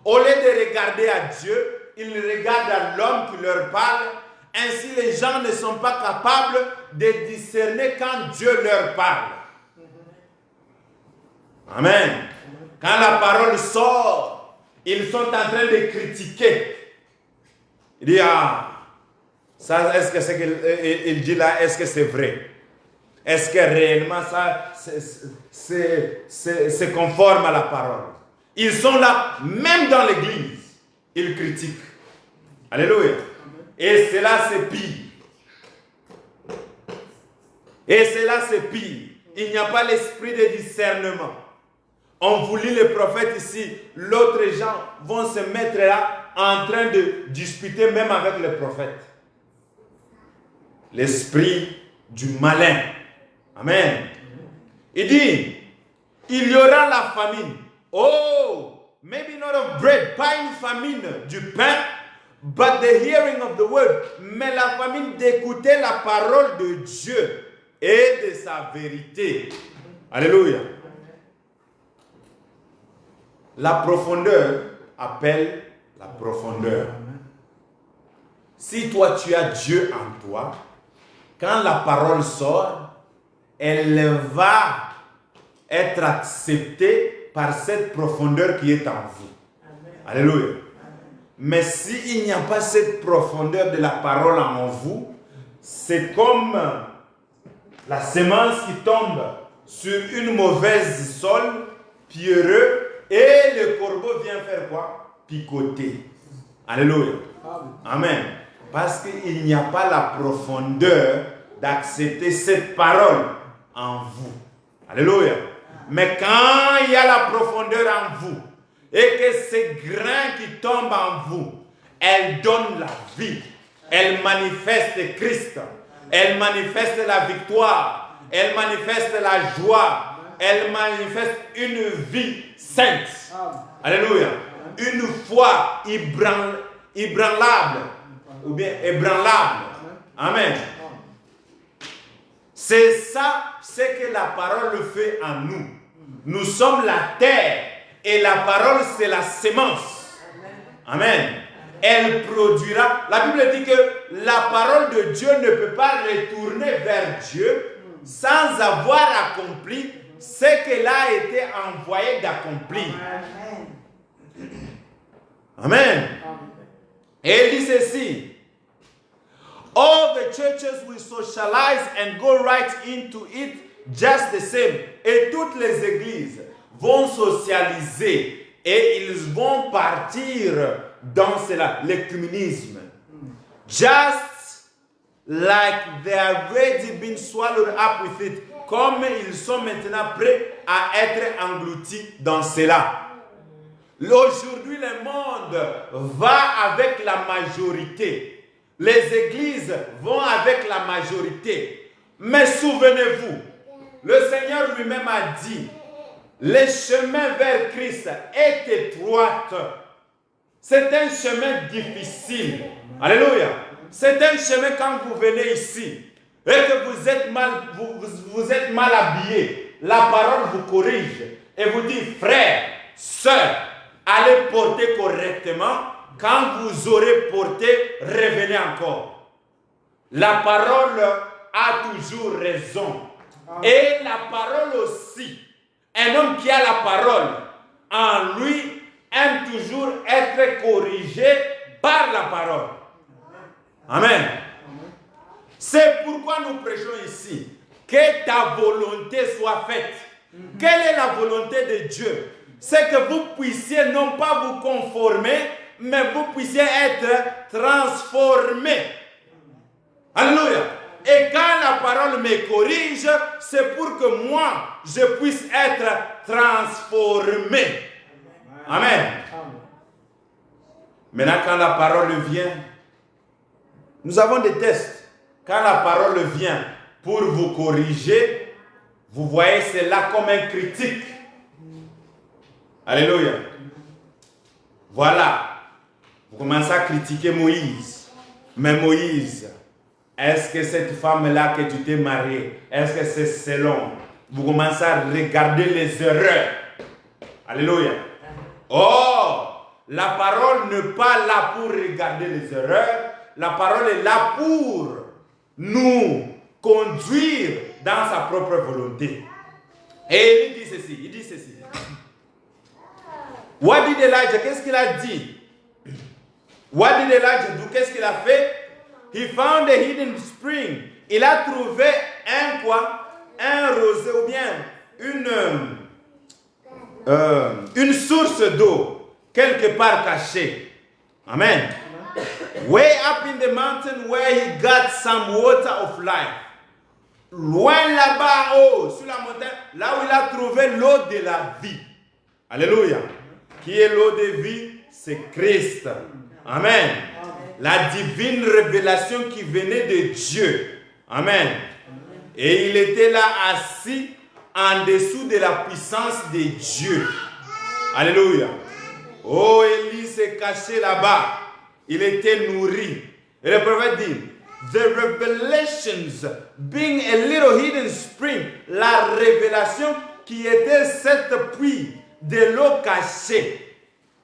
au lieu de regarder à Dieu, ils regardent à l'homme qui leur parle. Ainsi, les gens ne sont pas capables de discerner quand Dieu leur parle. Amen. Quand la parole sort, ils sont en train de critiquer. Il dit, ah, ça, est-ce que c'est qu'il dit là, est-ce que c'est vrai? Est-ce que réellement ça c'est conforme à la parole? Ils sont là, même dans l'église, ils critiquent. Alléluia. Et cela c'est pire. Et cela c'est pire. Il n'y a pas l'esprit de discernement. On vous lit le prophète ici, l'autre gens vont se mettre là en train de discuter même avec le prophète. L'esprit du malin. Amen. Il dit, il y aura la famine. Oh, maybe not of bread, pas une famine du pain, but the hearing of the word. Mais la famine d'écouter la parole de Dieu et de sa vérité. Alléluia. La profondeur appelle la profondeur. Si toi tu as Dieu en toi, quand la parole sort, elle va être acceptée par cette profondeur qui est en vous. Amen. Alléluia. Mais s'il n'y a pas cette profondeur de la parole en vous, c'est comme la semence qui tombe sur une mauvaise sol, pierreux, et le corbeau vient faire quoi? Picoter. Alléluia. Amen. Parce qu'il n'y a pas la profondeur d'accepter cette parole en vous. Alléluia. Mais quand il y a la profondeur en vous, et que ces grains qui tombent en vous, elles donnent la vie. Elles manifestent Christ. Elles manifestent la victoire. Elles manifestent la joie. Elles manifestent une vie sainte. Alléluia. Une foi ébranlable. Ou bien ébranlable. Amen. C'est ça, c'est que la parole fait en nous. Nous sommes la terre. Et la parole, c'est la sémence. Amen. Elle produira. La Bible dit que la parole de Dieu ne peut pas retourner vers Dieu sans avoir accompli ce qu'elle a été envoyée d'accomplir. Amen. Et il dit ceci. All the churches will socialize and go right into it just the same. Et toutes les églises vont socialiser et ils vont partir dans cela, l'œcuménisme. Just like they have already been swallowed up with it, comme ils sont maintenant prêts à être engloutis dans cela. Aujourd'hui, le monde va avec la majorité. Les églises vont avec la majorité. Mais souvenez-vous, le Seigneur lui-même a dit, le chemin vers Christ est étroit. C'est un chemin difficile. Alléluia. C'est un chemin quand vous venez ici et que vous êtes mal habillé. La parole vous corrige et vous dit, frère, sœur, allez porter correctement. Quand vous aurez porté, revenez encore. La parole a toujours raison. Et la parole aussi. Un homme qui a la parole en lui aime toujours être corrigé par la parole. Amen. C'est pourquoi nous prêchons ici. Que ta volonté soit faite. Quelle est la volonté de Dieu? C'est que vous puissiez non pas vous conformer, mais vous puissiez être transformés. Alléluia. Et quand la parole me corrige, c'est pour que moi, je puisse être transformé. Amen. Maintenant, quand la parole vient, nous avons des tests. Quand la parole vient pour vous corriger, vous voyez cela comme un critique. Alléluia. Voilà. Vous commencez à critiquer Moïse. Mais Moïse, est-ce que cette femme-là que tu t'es mariée, est-ce que c'est selon? Vous commencez à regarder les erreurs. Alléluia. Oh, la parole n'est pas là pour regarder les erreurs. La parole est là pour nous conduire dans sa propre volonté. Et il dit ceci. What did Elijah? Qu'est-ce qu'il a dit? What did Elijah do? Qu'est-ce qu'il a fait? He found a hidden spring. Il a trouvé un quoi? Un rosé ou bien une source d'eau quelque part cachée. Amen. Way up in the mountain where he got some water of life. Loin là-bas, sur la montagne, là où il a trouvé l'eau de la vie. Alléluia. Qui est l'eau de vie? C'est Christ. Amen. La divine révélation qui venait de Dieu. Amen. Et il était là assis en dessous de la puissance de Dieu. Alléluia. Oh, Élie s'est caché là-bas. Il était nourri. Et le prophète dit, the revelations being a little hidden spring, la révélation qui était cette puits de l'eau cachée.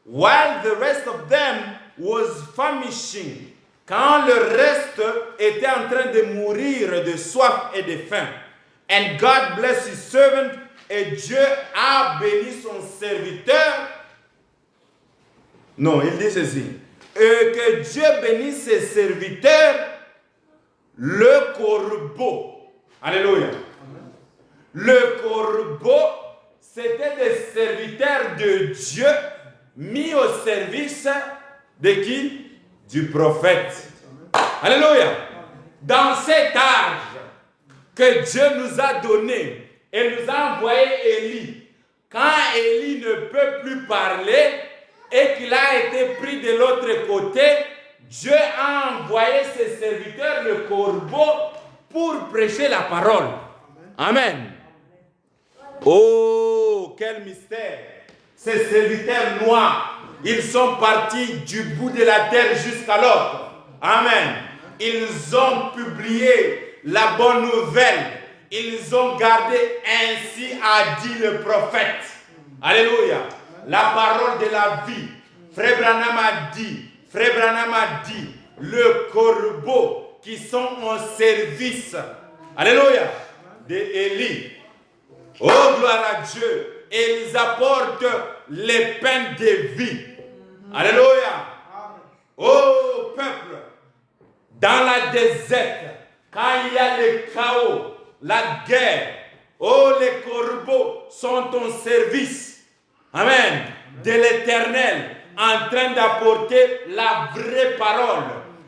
While the rest of them was famishing, quand le reste était en train de mourir de soif et de faim. And God bless his servant, et Dieu a béni son serviteur. Non, il dit ceci. Et que Dieu bénisse ses serviteurs, le corbeau. Alléluia. Le corbeau, c'était des serviteurs de Dieu mis au service de qui? Du prophète. Alléluia. Dans cet âge que Dieu nous a donné et nous a envoyé Élie, quand Élie ne peut plus parler et qu'il a été pris de l'autre côté, Dieu a envoyé ses serviteurs, le corbeau, pour prêcher la parole. Amen. Oh, quel mystère. Ces serviteurs noirs, ils sont partis du bout de la terre jusqu'à l'autre. Amen. Ils ont publié la bonne nouvelle. Ils ont gardé ainsi a dit le prophète. Alléluia. La parole de la vie. Frère Branham a dit, le corbeau qui sont en service. Alléluia. D'Élie. Oh, gloire à Dieu. Et ils apportent les pains de vie. Alléluia. Oh, peuple. Dans la désert, quand il y a le chaos, la guerre, oh, les corbeaux sont en service. Amen. De l'Éternel, en train d'apporter la vraie parole,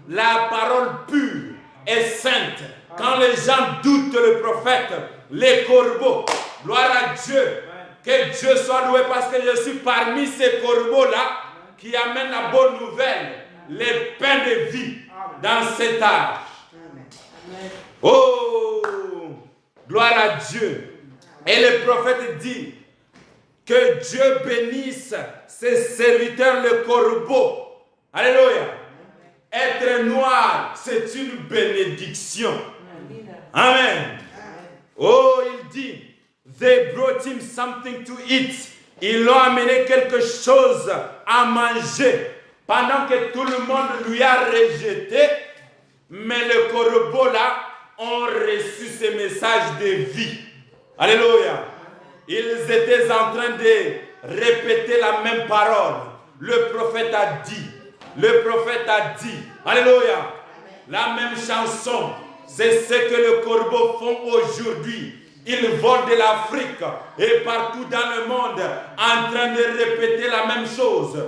la parole pure et sainte. Quand les gens doutent le prophète, les corbeaux, gloire à Dieu, que Dieu soit loué parce que je suis parmi ces corbeaux-là qui amènent la bonne nouvelle, les pains de vie dans cet âge. Oh, gloire à Dieu. Et le prophète dit que Dieu bénisse ses serviteurs, le corbeau. Alléluia. Être noir, c'est une bénédiction. Amen. Oh, il dit, they brought him something to eat. Ils l'ont amené quelque chose à manger. Pendant que tout le monde lui a rejeté, mais le corbeau là ont reçu ce message de vie. Alléluia. Ils étaient en train de répéter la même parole. Le prophète a dit. Le prophète a dit. Alléluia. La même chanson. C'est ce que les corbeaux font aujourd'hui. Ils volent de l'Afrique et partout dans le monde en train de répéter la même chose.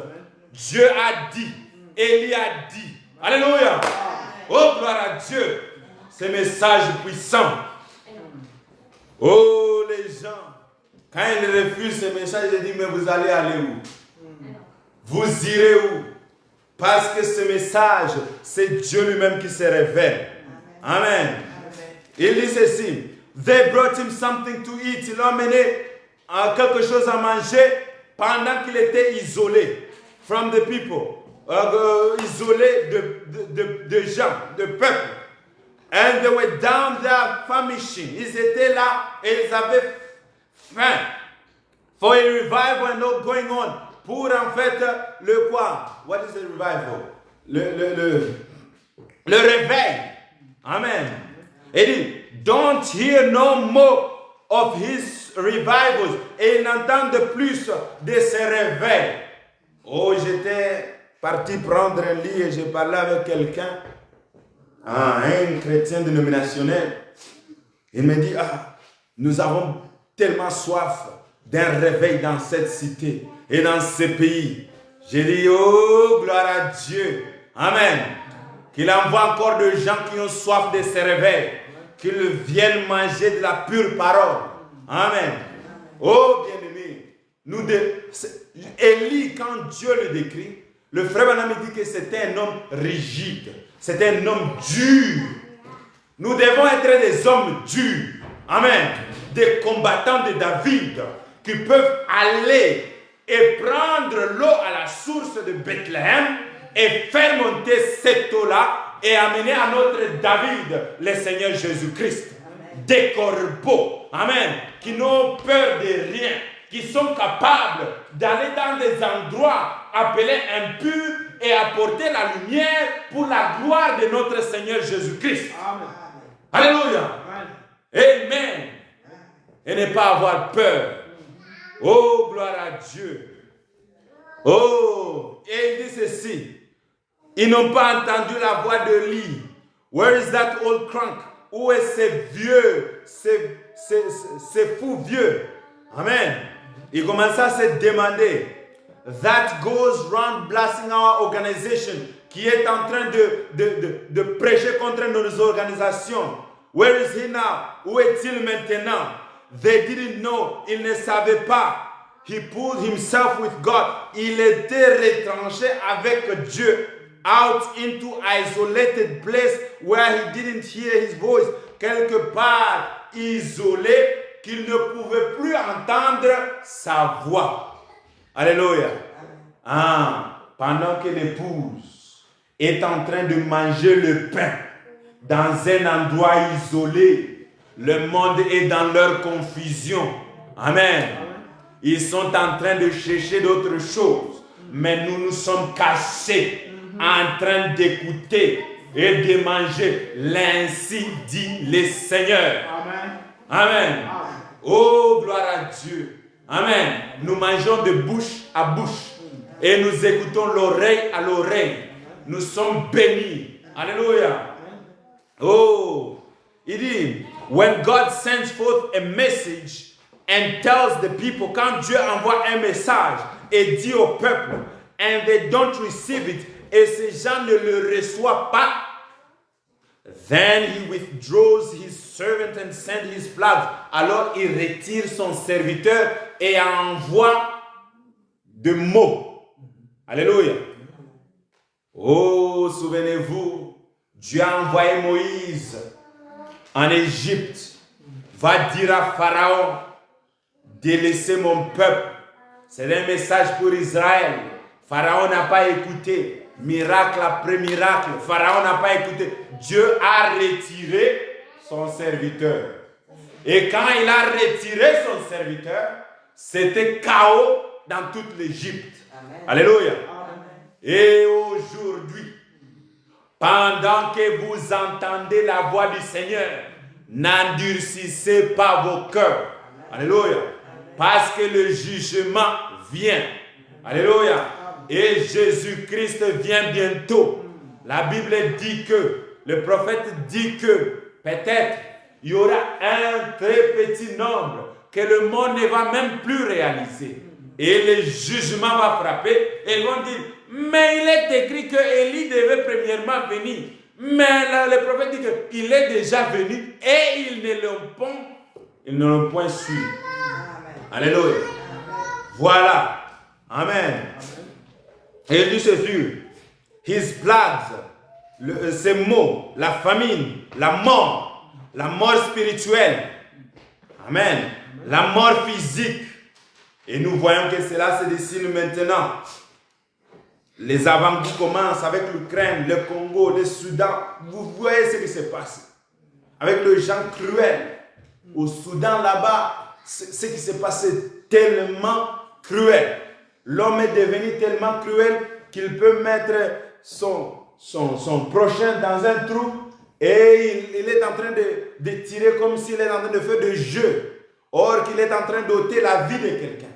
Dieu a dit. Élie a dit. Alléluia. Oh, gloire à Dieu. Ce message puissant. Oh, les gens, quand ils refusent ce message, ils disent, mais vous allez aller où? Vous irez où? Parce que ce message, c'est Dieu lui-même qui se révèle. Amen. Il dit ceci. They brought him something to eat. Ils l'ont amené quelque chose à manger pendant qu'il était isolé. From the people. Isolé de gens, de peuple. And they were down there famishing. Ils étaient là et ils avaient faim. For a revival not going on. Pour en fait le quoi? What is the revival? Le réveil. Amen. Et dit, don't hear no more of his revivals. Et ils n'entendent plus de ses réveils. Oh, j'étais parti prendre un lit et j'ai parlé avec quelqu'un, un chrétien dénominationnel. Il me dit, nous avons tellement soif d'un réveil dans cette cité et dans ce pays. J'ai dit, oh, gloire à Dieu. Amen. Qu'il envoie encore de gens qui ont soif de ce réveil, qu'ils viennent manger de la pure parole. Amen. Oh, bien-aimé, Élie, quand Dieu le décrit, le frère Branham dit que c'était un homme rigide, c'était un homme dur. Nous devons être des hommes durs. Amen. Des combattants de David qui peuvent aller et prendre l'eau à la source de Bethléem et faire monter cette eau-là et amener à notre David, le Seigneur Jésus-Christ. Des corbeaux, amen, qui n'ont peur de rien, qui sont capables d'aller dans des endroits appelés impurs et apporter la lumière pour la gloire de notre Seigneur Jésus-Christ. Alléluia. Amen. Et ne pas avoir peur. Oh, gloire à Dieu. Oh, et il dit ceci. Ils n'ont pas entendu la voix de Lee. Where is that old crunk? Où est ce ces fous vieux. Amen. Il commençait à se demander, that goes round blasting our organization, qui est en train de prêcher contre nos organisations. Where is he now? Où est-il maintenant? They didn't know. Ils ne savaient pas. He pulled himself with God. Il était retranché avec Dieu. Out into isolated place where he didn't hear his voice. Quelque part isolé qu'il ne pouvait plus entendre sa voix. Alléluia. Pendant que l'épouse est en train de manger le pain dans un endroit isolé, le monde est dans leur confusion. Amen. Ils sont en train de chercher d'autres choses, mais nous nous sommes cachés en train d'écouter et de manger. L'ainsi dit le Seigneur. Amen. Amen. Oh, gloire à Dieu. Amen. Nous mangeons de bouche à bouche et nous écoutons l'oreille à l'oreille. Nous sommes bénis. Alléluia. Oh, il dit, when God sends forth a message and tells the people, quand Dieu envoie un message et dit au peuple, and they don't receive it, et ces gens ne le reçoivent pas, then he withdraws his servant and sends his flags. Alors il retire son serviteur et envoie de mots. Alléluia. Oh, souvenez-vous, Dieu a envoyé Moïse en Égypte. Va dire à Pharaon de laisser mon peuple. C'est un message pour Israël. Pharaon n'a pas écouté. Miracle après miracle. Pharaon n'a pas écouté. Dieu a retiré son serviteur. Et quand il a retiré son serviteur, c'était chaos dans toute l'Égypte. Alléluia. Et aujourd'hui, pendant que vous entendez la voix du Seigneur, n'endurcissez pas vos cœurs. Alléluia. Parce que le jugement vient. Alléluia. Et Jésus-Christ vient bientôt. La Bible dit que, le prophète dit que, peut-être, il y aura un très petit nombre que le monde ne va même plus réaliser. Et le jugement va frapper. Et ils vont dire, mais il est écrit que Élie devait premièrement venir. Mais là, le prophète dit qu'il est déjà venu et ils ne l'ont point su. Alléluia. Voilà. Amen. Et il dit ceci, his plagues, ces mots, la famine, la mort spirituelle. Amen. La mort physique. Et nous voyons que cela se dessine maintenant. Les avant-goûts commencent avec l'Ukraine, le Congo, le Soudan. Vous voyez ce qui se passe. Avec les gens cruels. Au Soudan, là-bas, ce qui s'est passé tellement cruel. L'homme est devenu tellement cruel qu'il peut mettre son prochain dans un trou et il est en train de tirer comme s'il est en train de faire des jeux. Or qu'il est en train d'ôter la vie de quelqu'un.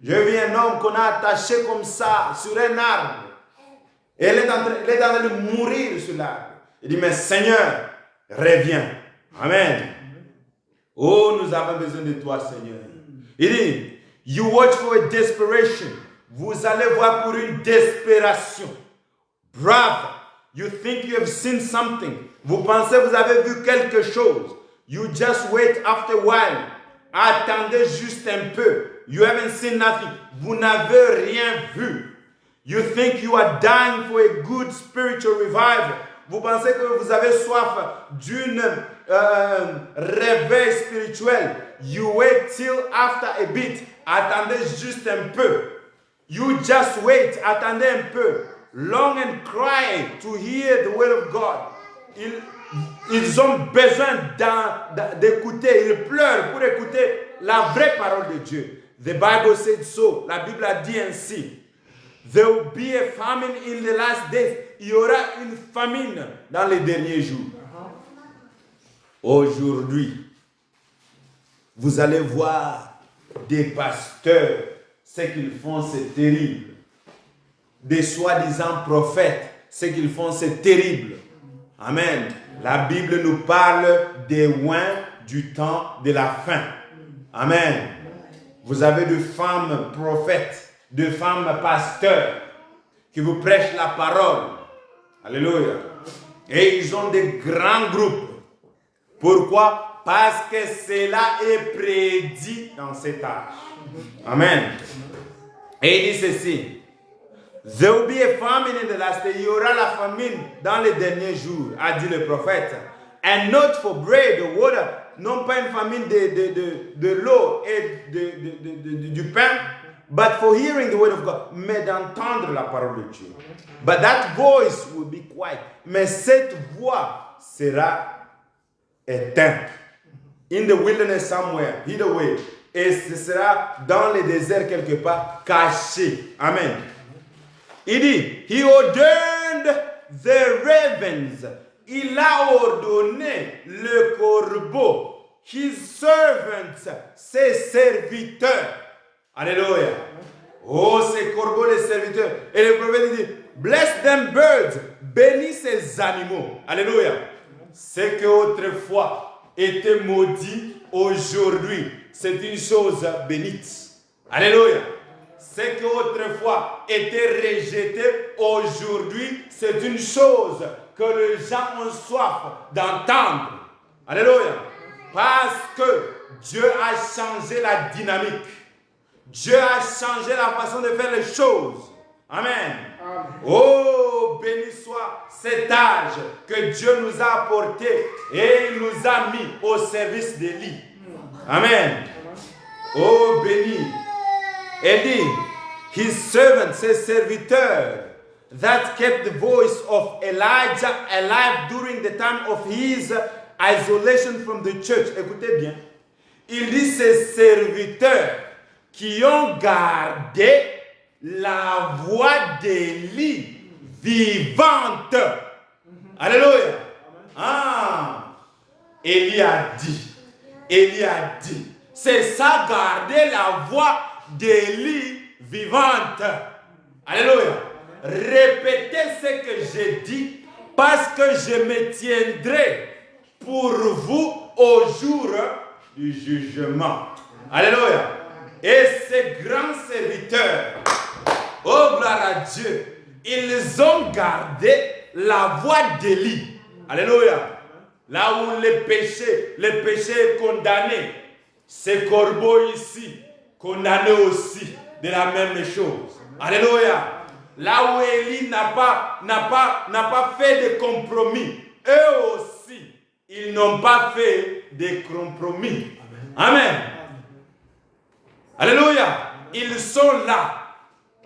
J'ai vu un homme qu'on a attaché comme ça sur un arbre. Et il est en train de mourir sur l'arbre. Il dit, mais Seigneur, reviens. Amen. Oh, nous avons besoin de toi, Seigneur. Il dit, you watch for a desperation. Vous allez voir pour une desperation. Brother, you think you have seen something. Vous pensez vous avez vu quelque chose. You just wait after a while. Attendez juste un peu. You haven't seen nothing. Vous n'avez rien vu. You think you are dying for a good spiritual revival. Vous pensez que vous avez soif d'une réveil spirituel. You wait till after a bit. Attendez juste un peu. You just wait. Attendez un peu. Long and cry to hear the word of God. Ils ont besoin d'écouter. Ils pleurent pour écouter la vraie parole de Dieu. The Bible said so. La Bible a dit ainsi. There will be a famine in the last days. Il y aura une famine dans les derniers jours. Aujourd'hui, vous allez voir des pasteurs. Ce qu'ils font, c'est terrible. Des soi-disant prophètes, ce qu'ils font, c'est terrible. Amen. La Bible nous parle des oins du temps de la fin. Amen. Vous avez de femmes prophètes, de femmes pasteurs qui vous prêchent la parole. Alléluia. Et ils ont des grands groupes. Pourquoi? Parce que cela est prédit dans cet âge. Amen. Et il dit ceci. There will be a famine in the last day. Il y aura la famine dans les derniers jours, a dit le prophète. And not for bread or water. Non pas une famine de l'eau et du pain, but for hearing the word of God. Mais d'entendre la parole de Dieu. But that voice will be quiet. Mais cette voix sera éteinte. In the wilderness somewhere, hid away. Et ce sera dans le désert quelque part, caché. Amen. Il dit, he ordained the ravens. Il a ordonné le corbeau, his servants, ses serviteurs. Alléluia. Oh, ces corbeaux, les serviteurs. Et le prophète dit, bless them birds. Bénis ces animaux. Alléluia. Ce qui autrefois était maudit, aujourd'hui, c'est une chose bénite. Alléluia. Ce qui autrefois était rejeté, aujourd'hui, c'est une chose que les gens ont soif d'entendre. Alléluia. Parce que Dieu a changé la dynamique. Dieu a changé la façon de faire les choses. Amen. Amen. Oh, béni soit cet âge que Dieu nous a apporté et il nous a mis au service d'Élie. Amen. Oh, béni. Et dit, his servants, ses serviteurs, that kept the voice of Elijah alive during the time of his isolation from the church. Écoutez bien. Il dit ses serviteurs qui ont gardé la voix d'Élie vivante. Alléluia. Ah. Élie a dit. C'est ça, garder la voix d'Élie vivante. Alléluia. Répétez ce que j'ai dit parce que je me tiendrai pour vous au jour du jugement. Alléluia. Et ces grands serviteurs, oh gloire à Dieu, ils ont gardé la voix d'Élie. Alléluia. Là où le péché est condamné, ces corbeaux ici, condamnés aussi de la même chose. Alléluia. Là où Élie n'a pas fait de compromis, eux aussi, ils n'ont pas fait de compromis. Amen. Alléluia. Ils sont là.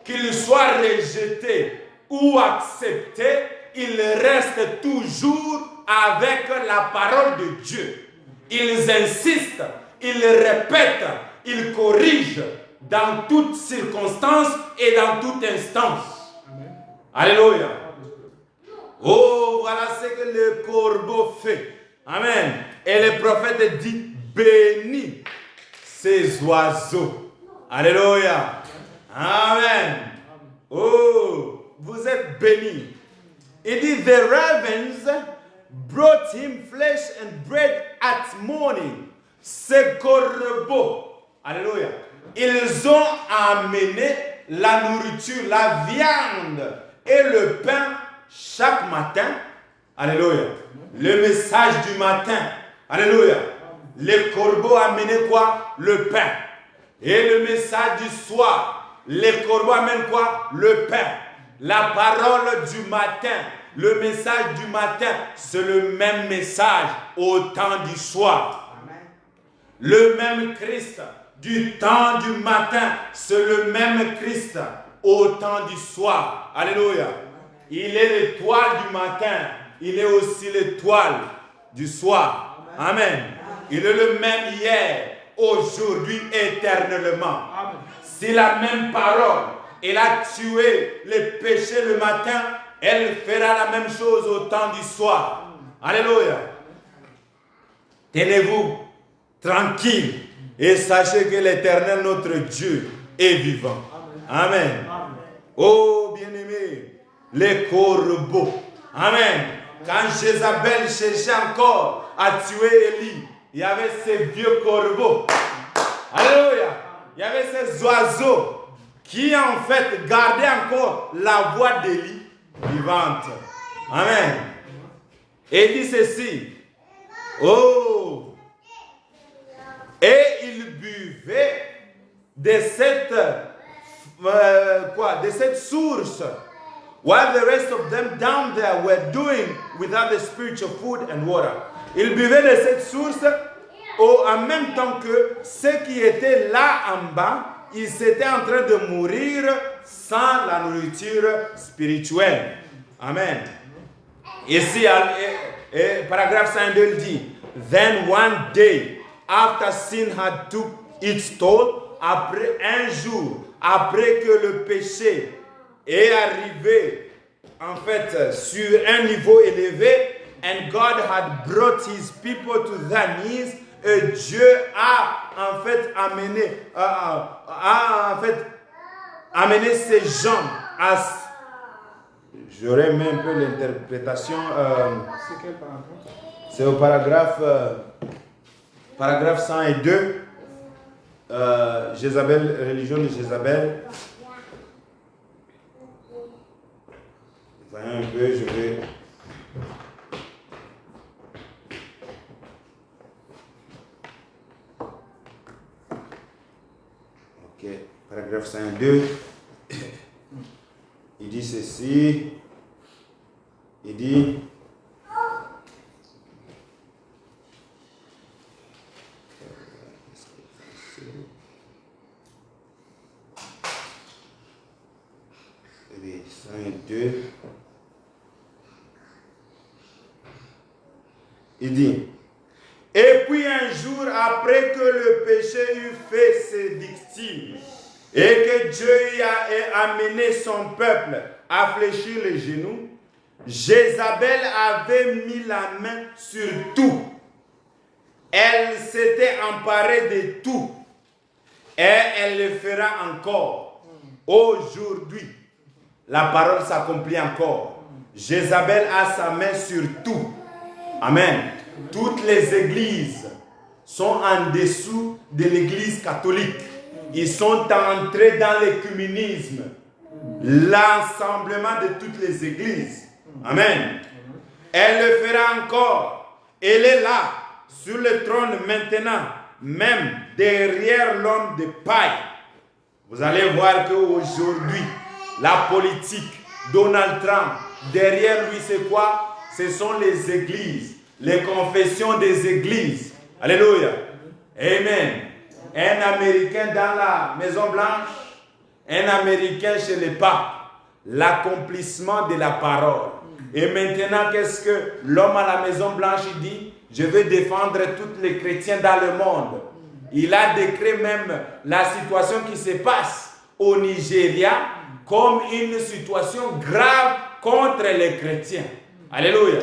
Qu'ils soient rejetés ou acceptés, ils restent toujours avec la parole de Dieu. Ils insistent, ils répètent, ils corrigent dans toutes circonstances et dans toute instance. Amen. Alléluia. Oh, voilà ce que le corbeau fait. Amen. Et le prophète dit, bénis ces oiseaux. Alléluia. Amen. Oh, vous êtes bénis. Il dit, the ravens brought him flesh and bread at morning. Ces corbeaux. Alléluia. Ils ont amené la nourriture, la viande et le pain chaque matin. Alléluia. Le message du matin. Alléluia. Les corbeaux amenaient quoi? Le pain. Et le message du soir. Les corbeaux amènent quoi? Le pain. La parole du matin. Le message du matin, c'est le même message au temps du soir. Le même Christ du temps du matin, c'est le même Christ au temps du soir. Alléluia. Il est l'étoile du matin, il est aussi l'étoile du soir. Amen. Il est le même hier, aujourd'hui, éternellement. Si la même parole, elle a tué les péchés le matin, elle fera la même chose au temps du soir. Alléluia. Tenez-vous tranquille et sachez que l'Éternel, notre Dieu, est vivant. Amen. Oh, bien-aimés, les corbeaux. Amen. Quand Jézabel cherchait encore à tuer Élie, il y avait ces vieux corbeaux. Alléluia. Il y avait ces oiseaux qui en fait gardaient encore la voix d'Élie vivante. Amen. Et il dit ceci. Oh. Et il buvait de cette source, while the rest of them down there were doing without the spiritual food and water. Il buvait de cette source en même temps que ceux qui étaient là en bas, ils étaient en train de mourir sans la nourriture spirituelle. Amen. Ici, paragraphe 102 il dit, Then one day, after sin had took its toll, après un jour, après que le péché est arrivé, en fait, sur un niveau élevé, and God had brought his people to their knees, et Dieu a en fait amené ces gens à... J'aurais mis un peu l'interprétation. C'est quel paragraphe? C'est au paragraphe 102. Jézabel, religion de Jézabel. Voyons un peu, je vais... Ok, paragraphe 102. Il dit ceci. Il dit... Il dit, et puis un jour après que le péché eut fait ses victimes et que Dieu y a amené son peuple à fléchir les genoux, Jézabel avait mis la main sur tout. Elle s'était emparée de tout et elle le fera encore. Aujourd'hui, la parole s'accomplit encore. Jézabel a sa main sur tout. Amen. Toutes les églises sont en dessous de l'église catholique. Ils sont entrés dans l'écuménisme. L'ensemblement de toutes les églises. Amen. Elle le fera encore. Elle est là, sur le trône maintenant, même derrière l'homme de paille. Vous allez voir qu'aujourd'hui, la politique, Donald Trump, derrière lui c'est quoi? Ce sont les églises, les confessions des églises. Alléluia. Amen. Un Américain dans la Maison Blanche, un Américain chez les papes. L'accomplissement de la parole. Et maintenant, qu'est-ce que l'homme à la Maison Blanche dit? Je veux défendre tous les chrétiens dans le monde. Il a décrit même la situation qui se passe au Nigeria comme une situation grave contre les chrétiens. Alléluia.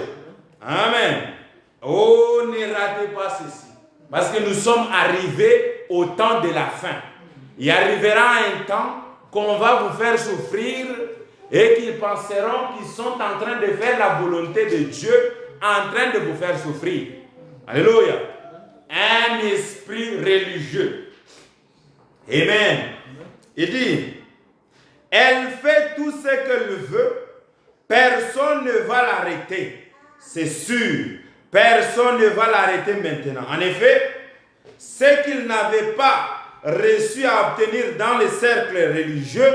Amen. Oh, ne ratez pas ceci. Parce que nous sommes arrivés au temps de la fin. Il arrivera un temps qu'on va vous faire souffrir et qu'ils penseront qu'ils sont en train de faire la volonté de Dieu en train de vous faire souffrir. Alléluia. Un esprit religieux. Amen. Il dit, elle fait tout ce qu'elle veut. Personne ne va l'arrêter. C'est sûr. Personne ne va l'arrêter maintenant. En effet, ce qu'ils n'avaient pas réussi à obtenir dans les cercles religieux,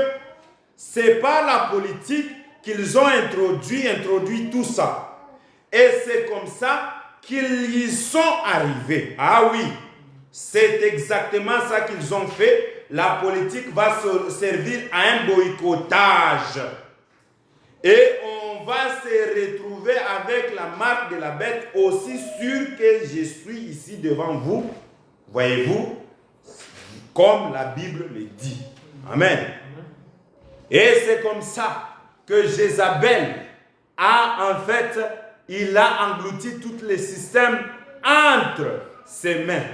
c'est par la politique qu'ils ont introduit tout ça. Et c'est comme ça qu'ils y sont arrivés. Ah oui, c'est exactement ça qu'ils ont fait. La politique va se servir à un boycottage. Et on va se retrouver avec la marque de la bête, aussi sûr que je suis ici devant vous. Voyez-vous, comme la Bible le dit. Amen. Et c'est comme ça que Jézabel a en fait, il a englouti tous les systèmes entre ses mains.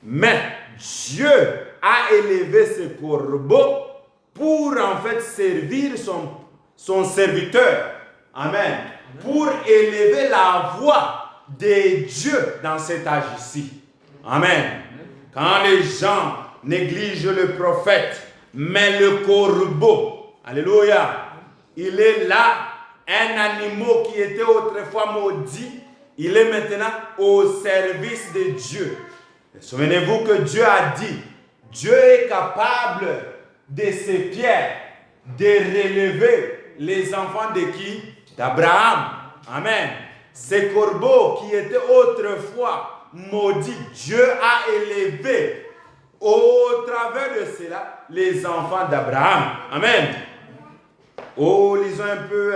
Mais Dieu a élevé ce corbeau pour en fait servir son serviteur. Amen. Pour élever la voix de Dieu dans cet âge ici. Amen. Quand les gens négligent le prophète, mais le corbeau, alléluia, il est là, un animal qui était autrefois maudit, il est maintenant au service de Dieu. Souvenez-vous que Dieu a dit, Dieu est capable de ces pierres de relever les enfants de qui? D'Abraham. Amen. Ces corbeaux qui étaient autrefois maudits, Dieu a élevé au travers de cela les enfants d'Abraham. Amen. Oh, lisons un peu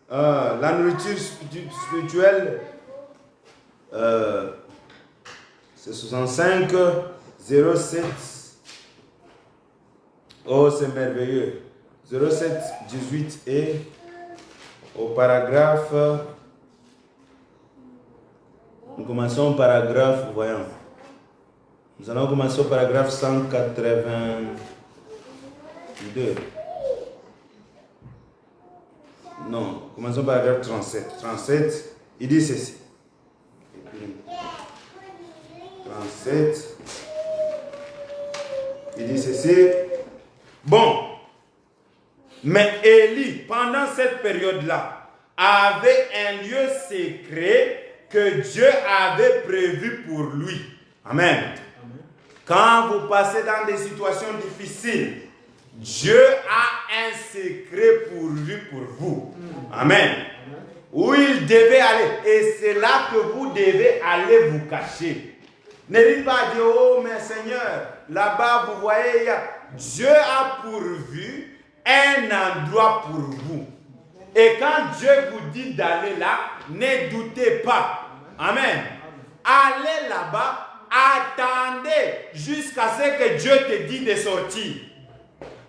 la nourriture spirituelle. C'est 65 07. Oh, c'est merveilleux. 07 18 et au paragraphe. Nous commençons au paragraphe, voyons. Nous allons commencer au paragraphe 182. Non, commençons au paragraphe 37. 37, il dit ceci. 37, il dit ceci. Bon, mais Élie, pendant cette période-là, avait un lieu secret que Dieu avait prévu pour lui. Amen. Quand vous passez dans des situations difficiles, Dieu a un secret pour lui, pour vous. Amen. Où il devait aller. Et c'est là que vous devez aller vous cacher. Ne dites pas à Dieu, oh mais Seigneur, là-bas vous voyez, Dieu a pourvu un endroit pour vous. Et quand Dieu vous dit d'aller là, ne doutez pas. Amen. Allez là-bas, attendez jusqu'à ce que Dieu te dise de sortir.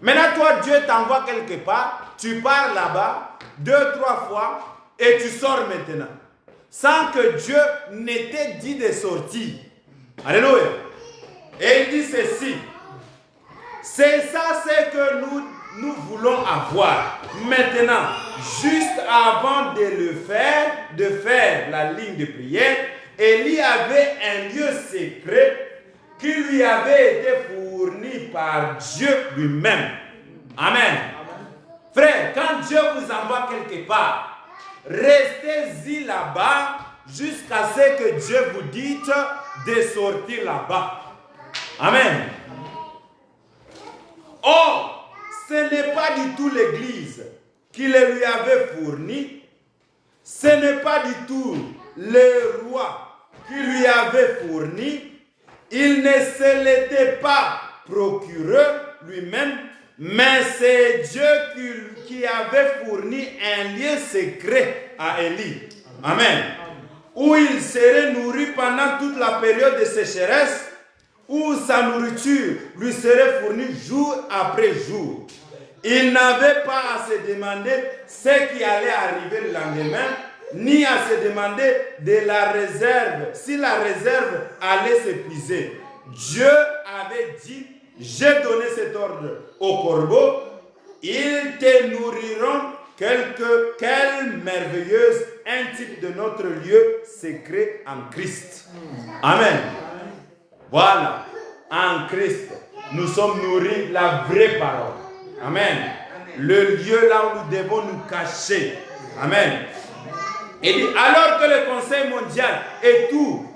Maintenant, toi, Dieu t'envoie quelque part, tu pars là-bas 2-3 fois et tu sors maintenant. Sans que Dieu ne t'ait dit de sortir. Alléluia. Et il dit ceci. C'est ça ce que nous voulons avoir. Maintenant, juste avant de faire la ligne de prière, Élie avait un lieu secret qui lui avait été fourni par Dieu lui-même. Amen. Frère, quand Dieu vous envoie quelque part, restez-y là-bas jusqu'à ce que Dieu vous dise de sortir là-bas. Amen. Or, ce n'est pas du tout l'église qui le lui avait fourni. Ce n'est pas du tout le roi qui lui avait fourni. Il ne se l'était pas procuré lui-même, mais c'est Dieu qui avait fourni un lieu secret à Élie. Amen. Où il serait nourri pendant toute la période de sécheresse, où sa nourriture lui serait fournie jour après jour. Il n'avait pas à se demander ce qui allait arriver le lendemain, ni à se demander de la réserve, si la réserve allait s'épuiser. Dieu avait dit, j'ai donné cet ordre aux corbeaux, ils te nourriront quelle merveilleuse, un type de notre lieu secret en Christ. Amen. Voilà, en Christ, nous sommes nourris de la vraie parole. Amen. Le lieu là où nous devons nous cacher. Amen. Il dit, alors que le Conseil mondial et tout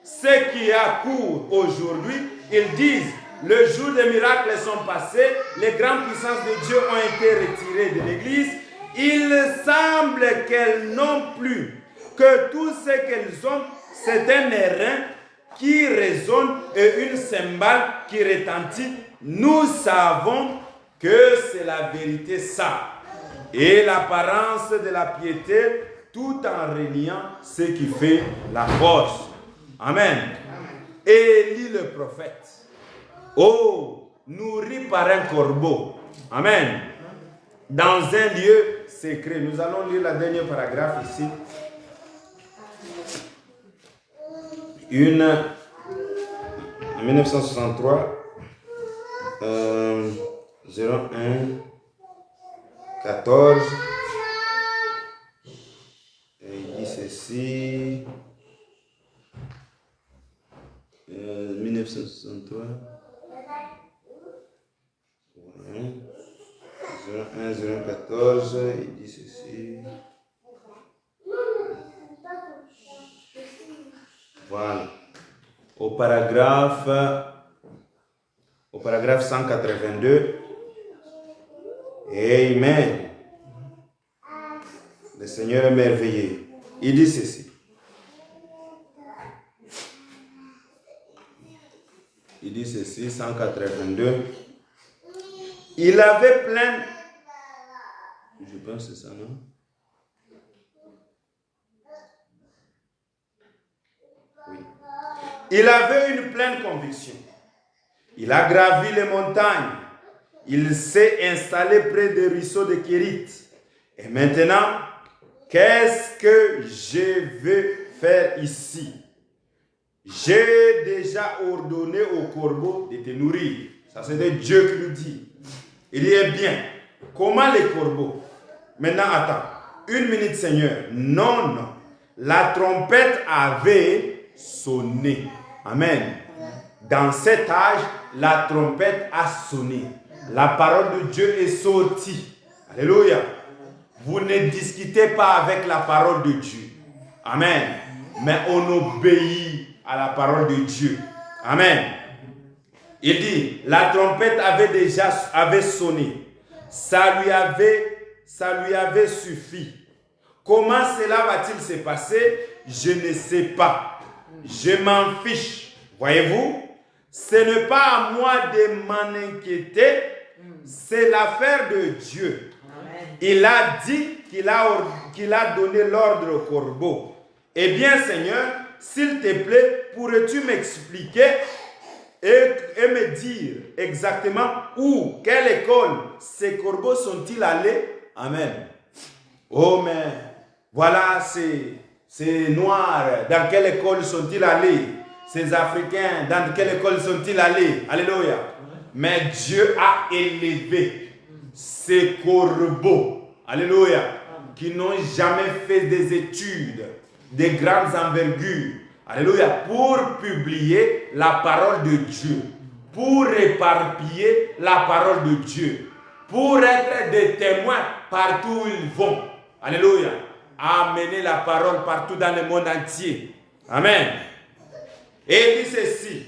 ce qui a cours aujourd'hui, ils disent, le jour des miracles sont passés, les grandes puissances de Dieu ont été retirées de l'Église, il semble qu'elles n'ont plus, que tout ce qu'elles ont, c'est un airain qui résonne et une cymbale qui retentit. Nous savons que c'est la vérité ça. Et l'apparence de la piété, tout en régnant ce qui fait la force. Amen. Élie le prophète. Oh, nourri par un corbeau. Amen. Dans un lieu secret. Nous allons lire la dernière paragraphe ici. En 1963, 01 14, et il dit ceci. 1963. Ouais. 01 014, il dit ceci. Voilà. Au paragraphe 182. Amen. Le Seigneur est merveilleux. Il dit ceci. Il dit ceci, 182. Il avait plein... Je pense que c'est ça, non? Oui. Il avait une pleine conviction. Il a gravi les montagnes. Il s'est installé près des ruisseaux de Kérit. Et maintenant, qu'est-ce que je vais faire ici? J'ai déjà ordonné aux corbeaux de te nourrir. Ça, c'est Dieu qui nous dit. Il dit, eh bien, comment les corbeaux? Maintenant, attends. 1 minute, Seigneur. Non. La trompette avait sonné. Amen. Dans cet âge, la trompette a sonné. La parole de Dieu est sortie. Alléluia. Vous ne discutez pas avec la parole de Dieu. Amen. Mais on obéit à la parole de Dieu. Amen. Il dit, la trompette avait sonné. Ça lui avait suffi. Comment cela va-t-il se passer? Je ne sais pas. Je m'en fiche. Voyez-vous? Ce n'est pas à moi de m'en inquiéter. C'est l'affaire de Dieu. Amen. Il a dit qu'il a donné l'ordre au corbeau. Eh bien, Seigneur, s'il te plaît, pourrais-tu m'expliquer et me dire exactement où, quelle école ces corbeaux sont-ils allés? Amen. Oh, mais voilà, ces noirs, dans quelle école sont-ils allés? Ces Africains, dans quelle école sont-ils allés? Alléluia. Mais Dieu a élevé ces corbeaux, alléluia, qui n'ont jamais fait des études, des grandes envergures, alléluia, pour publier la parole de Dieu, pour éparpiller la parole de Dieu, pour être des témoins partout où ils vont, alléluia, amener la parole partout dans le monde entier. Amen. Et il dit ceci.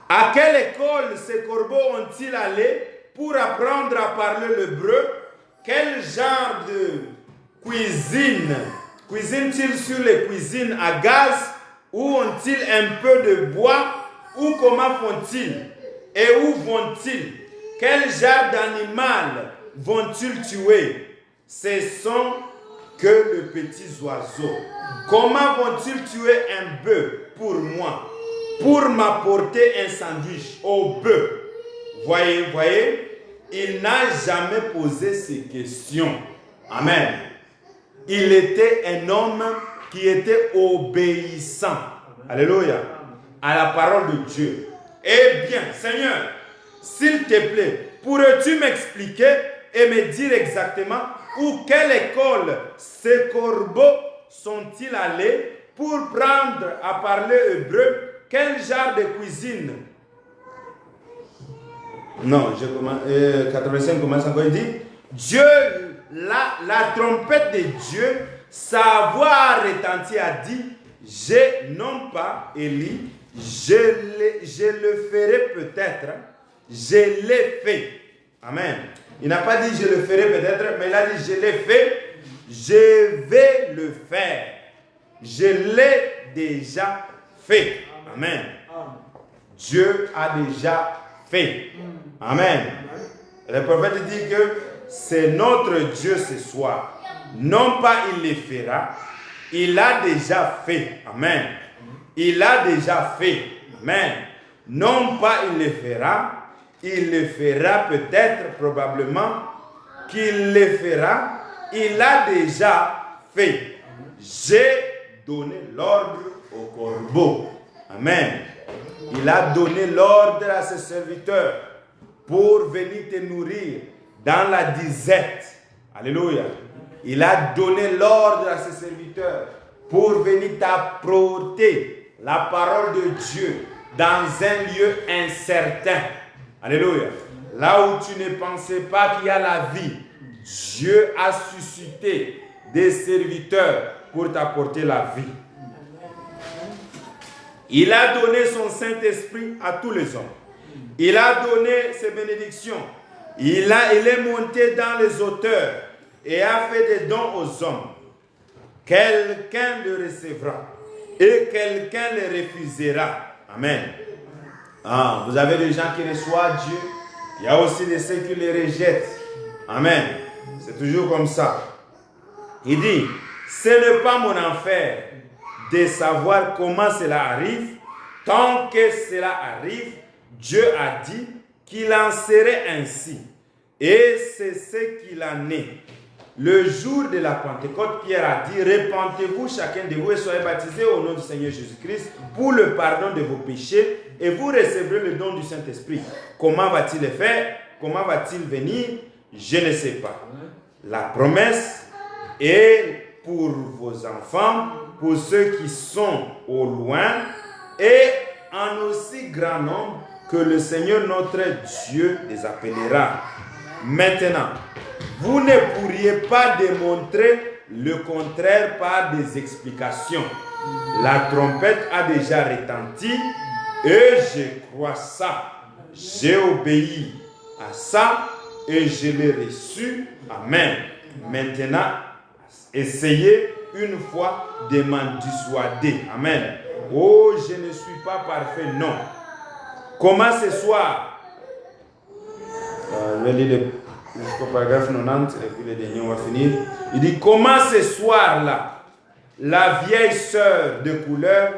À quelle école ces corbeaux ont-ils allé pour apprendre à parler l'hébreu? Quel genre de cuisine? Cuisinent-ils sur les cuisines à gaz? Ou ont-ils un peu de bois? Ou comment font-ils? Et où vont-ils? Quel genre d'animal vont-ils tuer? Ce sont que les petits oiseaux. Comment vont-ils tuer un bœuf pour moi? Pour m'apporter un sandwich au bœuf. Voyez, il n'a jamais posé ces questions. Amen. Il était un homme qui était obéissant. Alléluia. À la parole de Dieu. Eh bien, Seigneur, s'il te plaît, pourrais-tu m'expliquer et me dire exactement où, quelle école ces corbeaux sont-ils allés pour prendre à parler hébreu? Quel genre de cuisine? Non, 85 commence encore, il dit, Dieu, la trompette de Dieu, sa voix a retenti, a dit, non pas Élie, je le ferai peut-être, je l'ai fait. Amen. Il n'a pas dit je le ferai peut-être, mais il a dit je l'ai fait, je vais le faire. Je l'ai déjà fait. Amen. Dieu a déjà fait. Amen. Le prophète dit que c'est notre Dieu ce soir. Non pas il le fera, il a déjà fait. Amen. Il a déjà fait. Amen. Non pas il le fera, il le fera peut-être, probablement, qu'il le fera. Il a déjà fait. J'ai donné l'ordre au corbeau. Amen. Il a donné l'ordre à ses serviteurs pour venir te nourrir dans la disette. Alléluia. Il a donné l'ordre à ses serviteurs pour venir t'apporter la parole de Dieu dans un lieu incertain. Alléluia. Là où tu ne pensais pas qu'il y a la vie, Dieu a suscité des serviteurs pour t'apporter la vie. Il a donné son Saint-Esprit à tous les hommes. Il a donné ses bénédictions. Il est monté dans les hauteurs et a fait des dons aux hommes. Quelqu'un le recevra et quelqu'un le refusera. Amen. Ah, vous avez des gens qui reçoivent Dieu. Il y a aussi de ceux qui les rejettent. Amen. C'est toujours comme ça. Il dit, ce n'est pas mon affaire de savoir comment cela arrive. Tant que cela arrive, Dieu a dit qu'il en serait ainsi. Et c'est ce qu'il en est. Le jour de la Pentecôte, Pierre a dit, repentez-vous chacun de vous et soyez baptisés au nom du Seigneur Jésus-Christ pour le pardon de vos péchés et vous recevrez le don du Saint-Esprit. Comment va-t-il le faire? Comment va-t-il venir? Je ne sais pas. La promesse est pour vos enfants, pour ceux qui sont au loin et en aussi grand nombre que le Seigneur notre Dieu les appellera. Maintenant, vous ne pourriez pas démontrer le contraire par des explications. La trompette a déjà retenti et je crois ça. J'ai obéi à ça et je l'ai reçu. Amen. Maintenant, essayez une fois de m'en dissuader. Amen. Oh, je ne suis pas parfait. Non. Comment ce soir? Je vais lire le paragraphe 90 et puis le dernier, on va finir. Il dit, comment ce soir-là, la vieille sœur de couleur,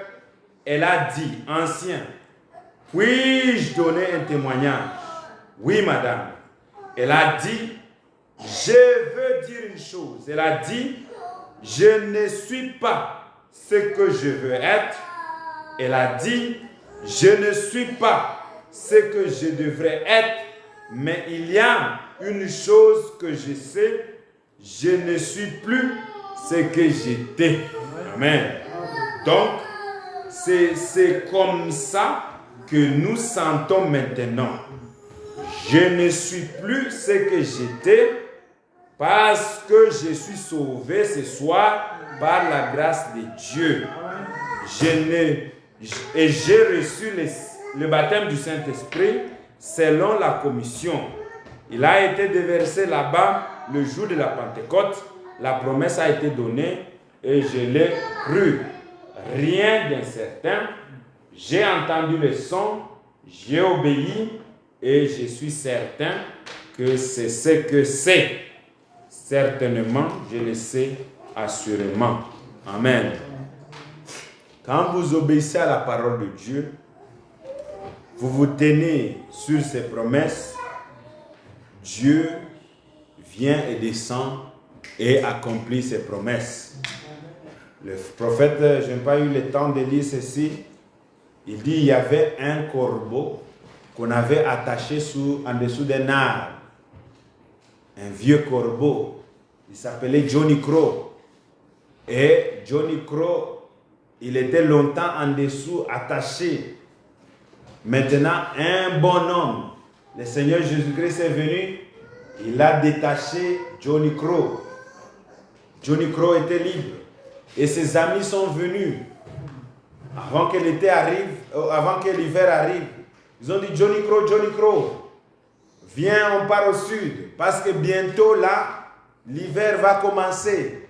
elle a dit, ancien, puis-je donner un témoignage? Oui, madame. Elle a dit, je veux dire une chose. Elle a dit, je ne suis pas ce que je veux être. Elle a dit, je ne suis pas ce que je devrais être, mais il y a une chose que je sais, je ne suis plus ce que j'étais. Amen. Donc, c'est comme ça que nous sentons maintenant. Je ne suis plus ce que j'étais parce que je suis sauvé ce soir par la grâce de Dieu. Et j'ai reçu le baptême du Saint-Esprit selon la commission. Il a été déversé là-bas le jour de la Pentecôte. La promesse a été donnée et je l'ai cru. Rien d'incertain. J'ai entendu le son, j'ai obéi et je suis certain que c'est ce que c'est. Certainement, je le sais assurément. Amen. Quand vous obéissez à la parole de Dieu, vous vous tenez sur ses promesses, Dieu vient et descend et accomplit ses promesses. Le prophète, je n'ai pas eu le temps de lire ceci, il dit il y avait un corbeau qu'on avait attaché en dessous d'un arbre. Un vieux corbeau. Il s'appelait Johnny Crow. Et Johnny Crow, il était longtemps en dessous attaché. Maintenant, un bon homme, le Seigneur Jésus-Christ est venu, il a détaché Johnny Crow. Johnny Crow était libre. Et ses amis sont venus. Avant que l'hiver arrive, ils ont dit Johnny Crow, viens, on part au sud. Parce que bientôt là, l'hiver va commencer.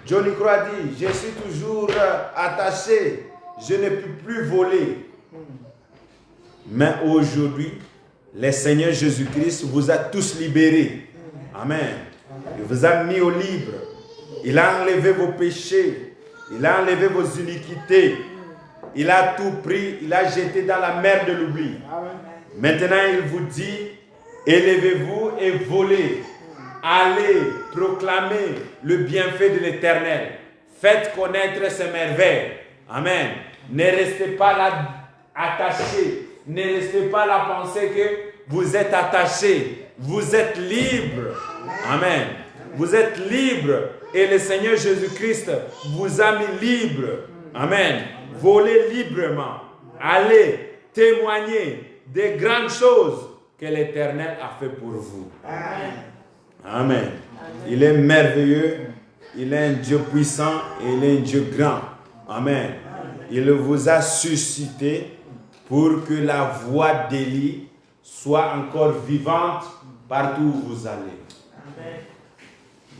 Johnny Crow a dit, je suis toujours attaché, je ne peux plus voler. Mais aujourd'hui, le Seigneur Jésus-Christ vous a tous libérés. Amen. Il vous a mis au libre. Il a enlevé vos péchés. Il a enlevé vos iniquités. Il a tout pris. Il a jeté dans la mer de l'oubli. Maintenant, il vous dit, élevez-vous et volez. Allez proclamer le bienfait de l'Éternel. Faites connaître ses merveilles. Amen. Ne restez pas là attachés. Ne restez pas là penser que vous êtes attachés. Vous êtes libres. Amen. Vous êtes libre et le Seigneur Jésus-Christ vous a mis libre. Amen. Volez librement. Allez témoigner des grandes choses que l'Éternel a fait pour vous. Amen. Il est merveilleux. Il est un Dieu puissant et il est un Dieu grand. Amen. Il vous a suscité pour que la voix d'Élie soit encore vivante partout où vous allez. Amen.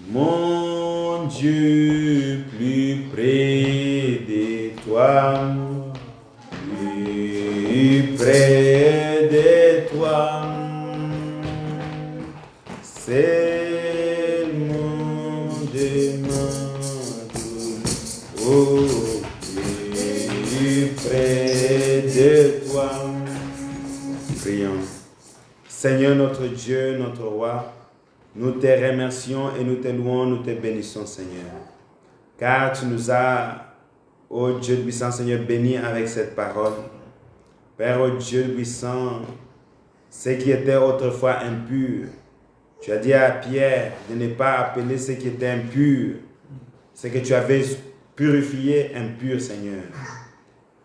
Mon Dieu, plus près de toi, plus près de toi, c'est mon demande, oh, plus près de toi. Prions. Seigneur notre Dieu, notre roi, nous te remercions et nous te louons, nous te bénissons, Seigneur. Car tu nous as, ô Dieu puissant, Seigneur, bénis avec cette parole. Père, ô Dieu puissant, ce qui était autrefois impur, tu as dit à Pierre de ne pas appeler ce qui était impur, ce que tu avais purifié impur, Seigneur.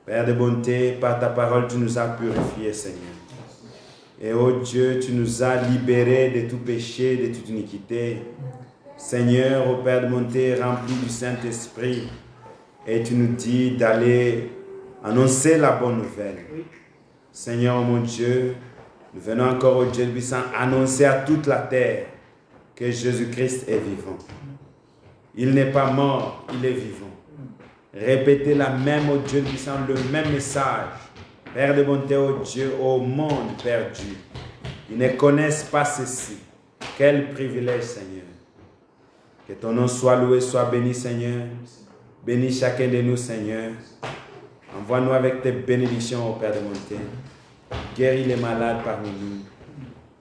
Père de bonté, par ta parole, tu nous as purifiés, Seigneur. Et ô Dieu, tu nous as libérés de tout péché, de toute iniquité. Seigneur, ô Père de bonté, rempli du Saint-Esprit, et tu nous dis d'aller annoncer la bonne nouvelle. Seigneur, mon Dieu, nous venons encore au Dieu puissant annoncer à toute la terre que Jésus-Christ est vivant. Il n'est pas mort, il est vivant. Répétez la même au Dieu puissant, le même message. Père de bonté, ô Dieu, au monde perdu. Ils ne connaissent pas ceci. Quel privilège, Seigneur. Que ton nom soit loué, soit béni, Seigneur. Bénis chacun de nous, Seigneur. Envoie-nous avec tes bénédictions, ô Père de bonté. Guéris les malades parmi nous.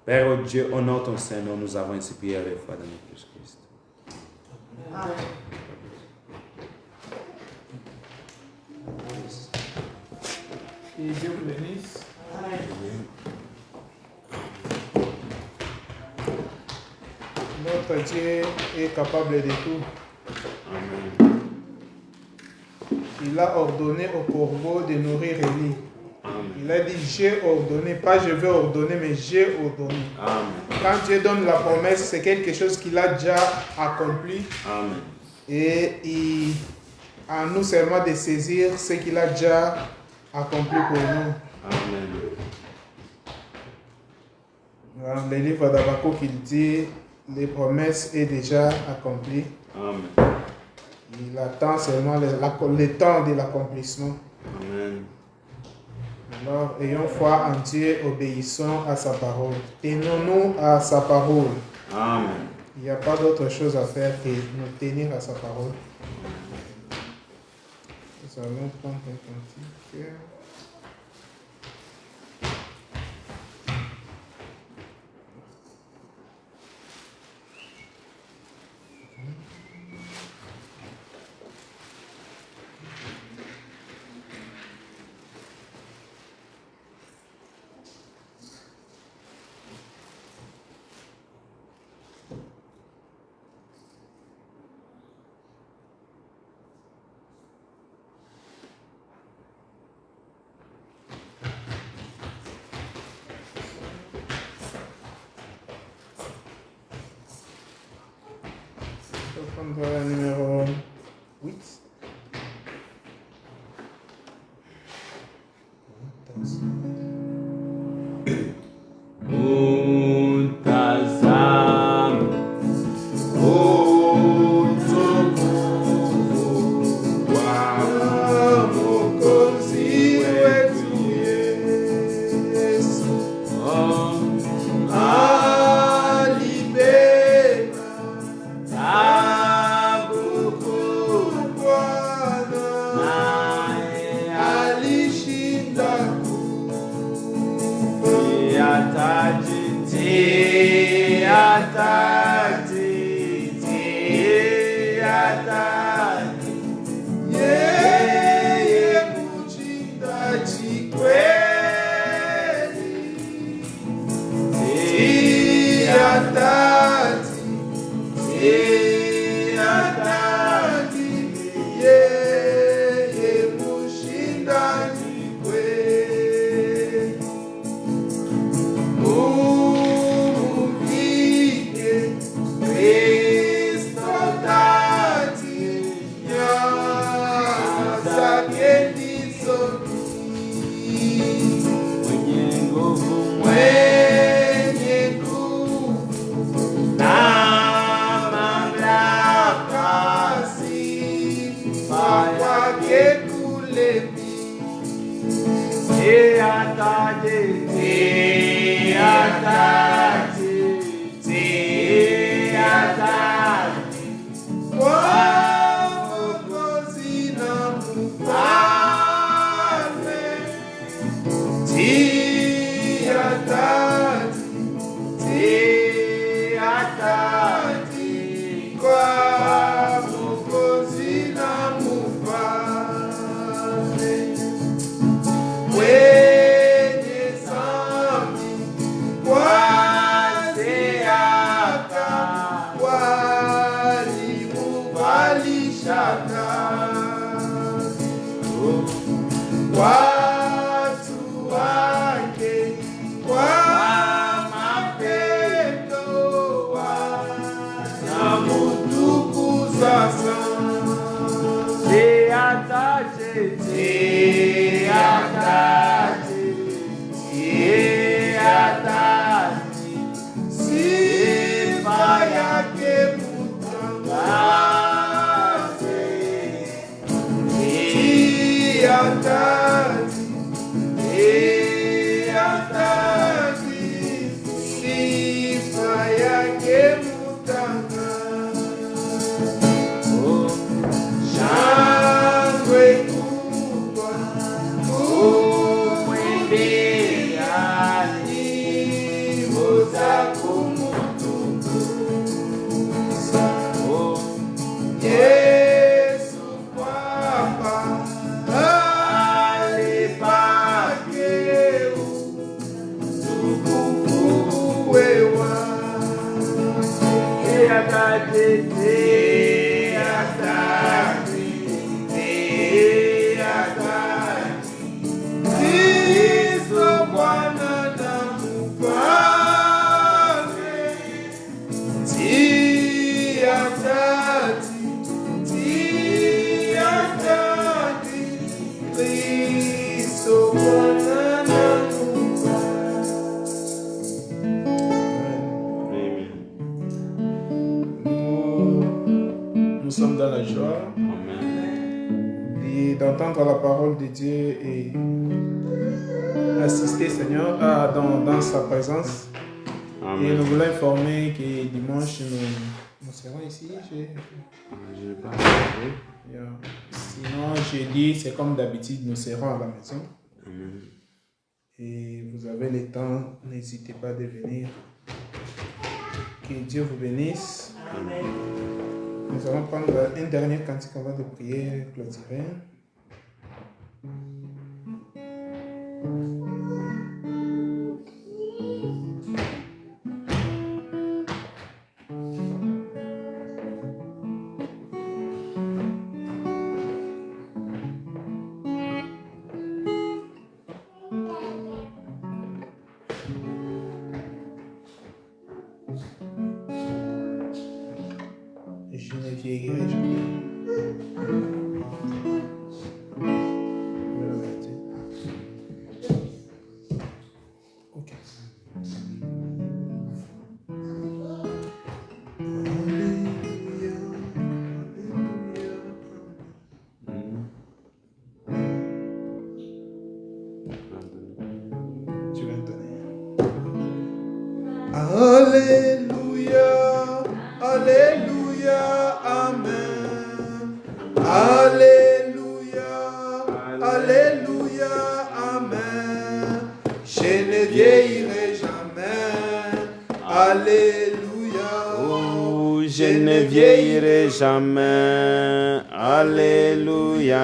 Père, ô Dieu, honore ton Saint-Nom. Nous avons ainsi prié avec foi dans notre Jésus-Christ. Amen. Et Dieu vous bénisse. Amen. Notre Dieu est capable de tout. Amen. Il a ordonné au corbeau de nourrir Élie. Il a dit, j'ai ordonné, pas je vais ordonner, mais j'ai ordonné. Amen. Quand Dieu donne la promesse, c'est quelque chose qu'il a déjà accompli. Amen. Et à nous seulement de saisir ce qu'il a déjà accompli pour nous. Amen. Dans le livre d'Habakkuk, il dit, les promesses sont déjà accomplies. Amen. Il attend seulement le temps de l'accomplissement. Amen. Alors, ayons foi en Dieu, obéissons à sa parole. Tenons-nous à sa parole. Amen. Il n'y a pas d'autre chose à faire que nous tenir à sa parole. Nous allons prendre un cantique. Numéro 8. Yeah. Nous sommes dans la joie d'entendre la parole de Dieu et assister, Seigneur, dans sa présence. Amen. Et nous voulons informer que dimanche, nous serons ici. Sinon, jeudi, c'est comme d'habitude, nous serons à la maison. Amen. Et vous avez le temps, n'hésitez pas de venir. Que Dieu vous bénisse. Amen. Nous allons prendre un dernier cantique avant de prier, clôturer. Je ne vieillirai jamais. Ok. Tu vas me donner. Alléluia, Alléluia, Amen. Alléluia, Alléluia, Amen. Je ne vieillirai jamais. Alléluia. Oh, je ne vieillirai jamais. Alléluia.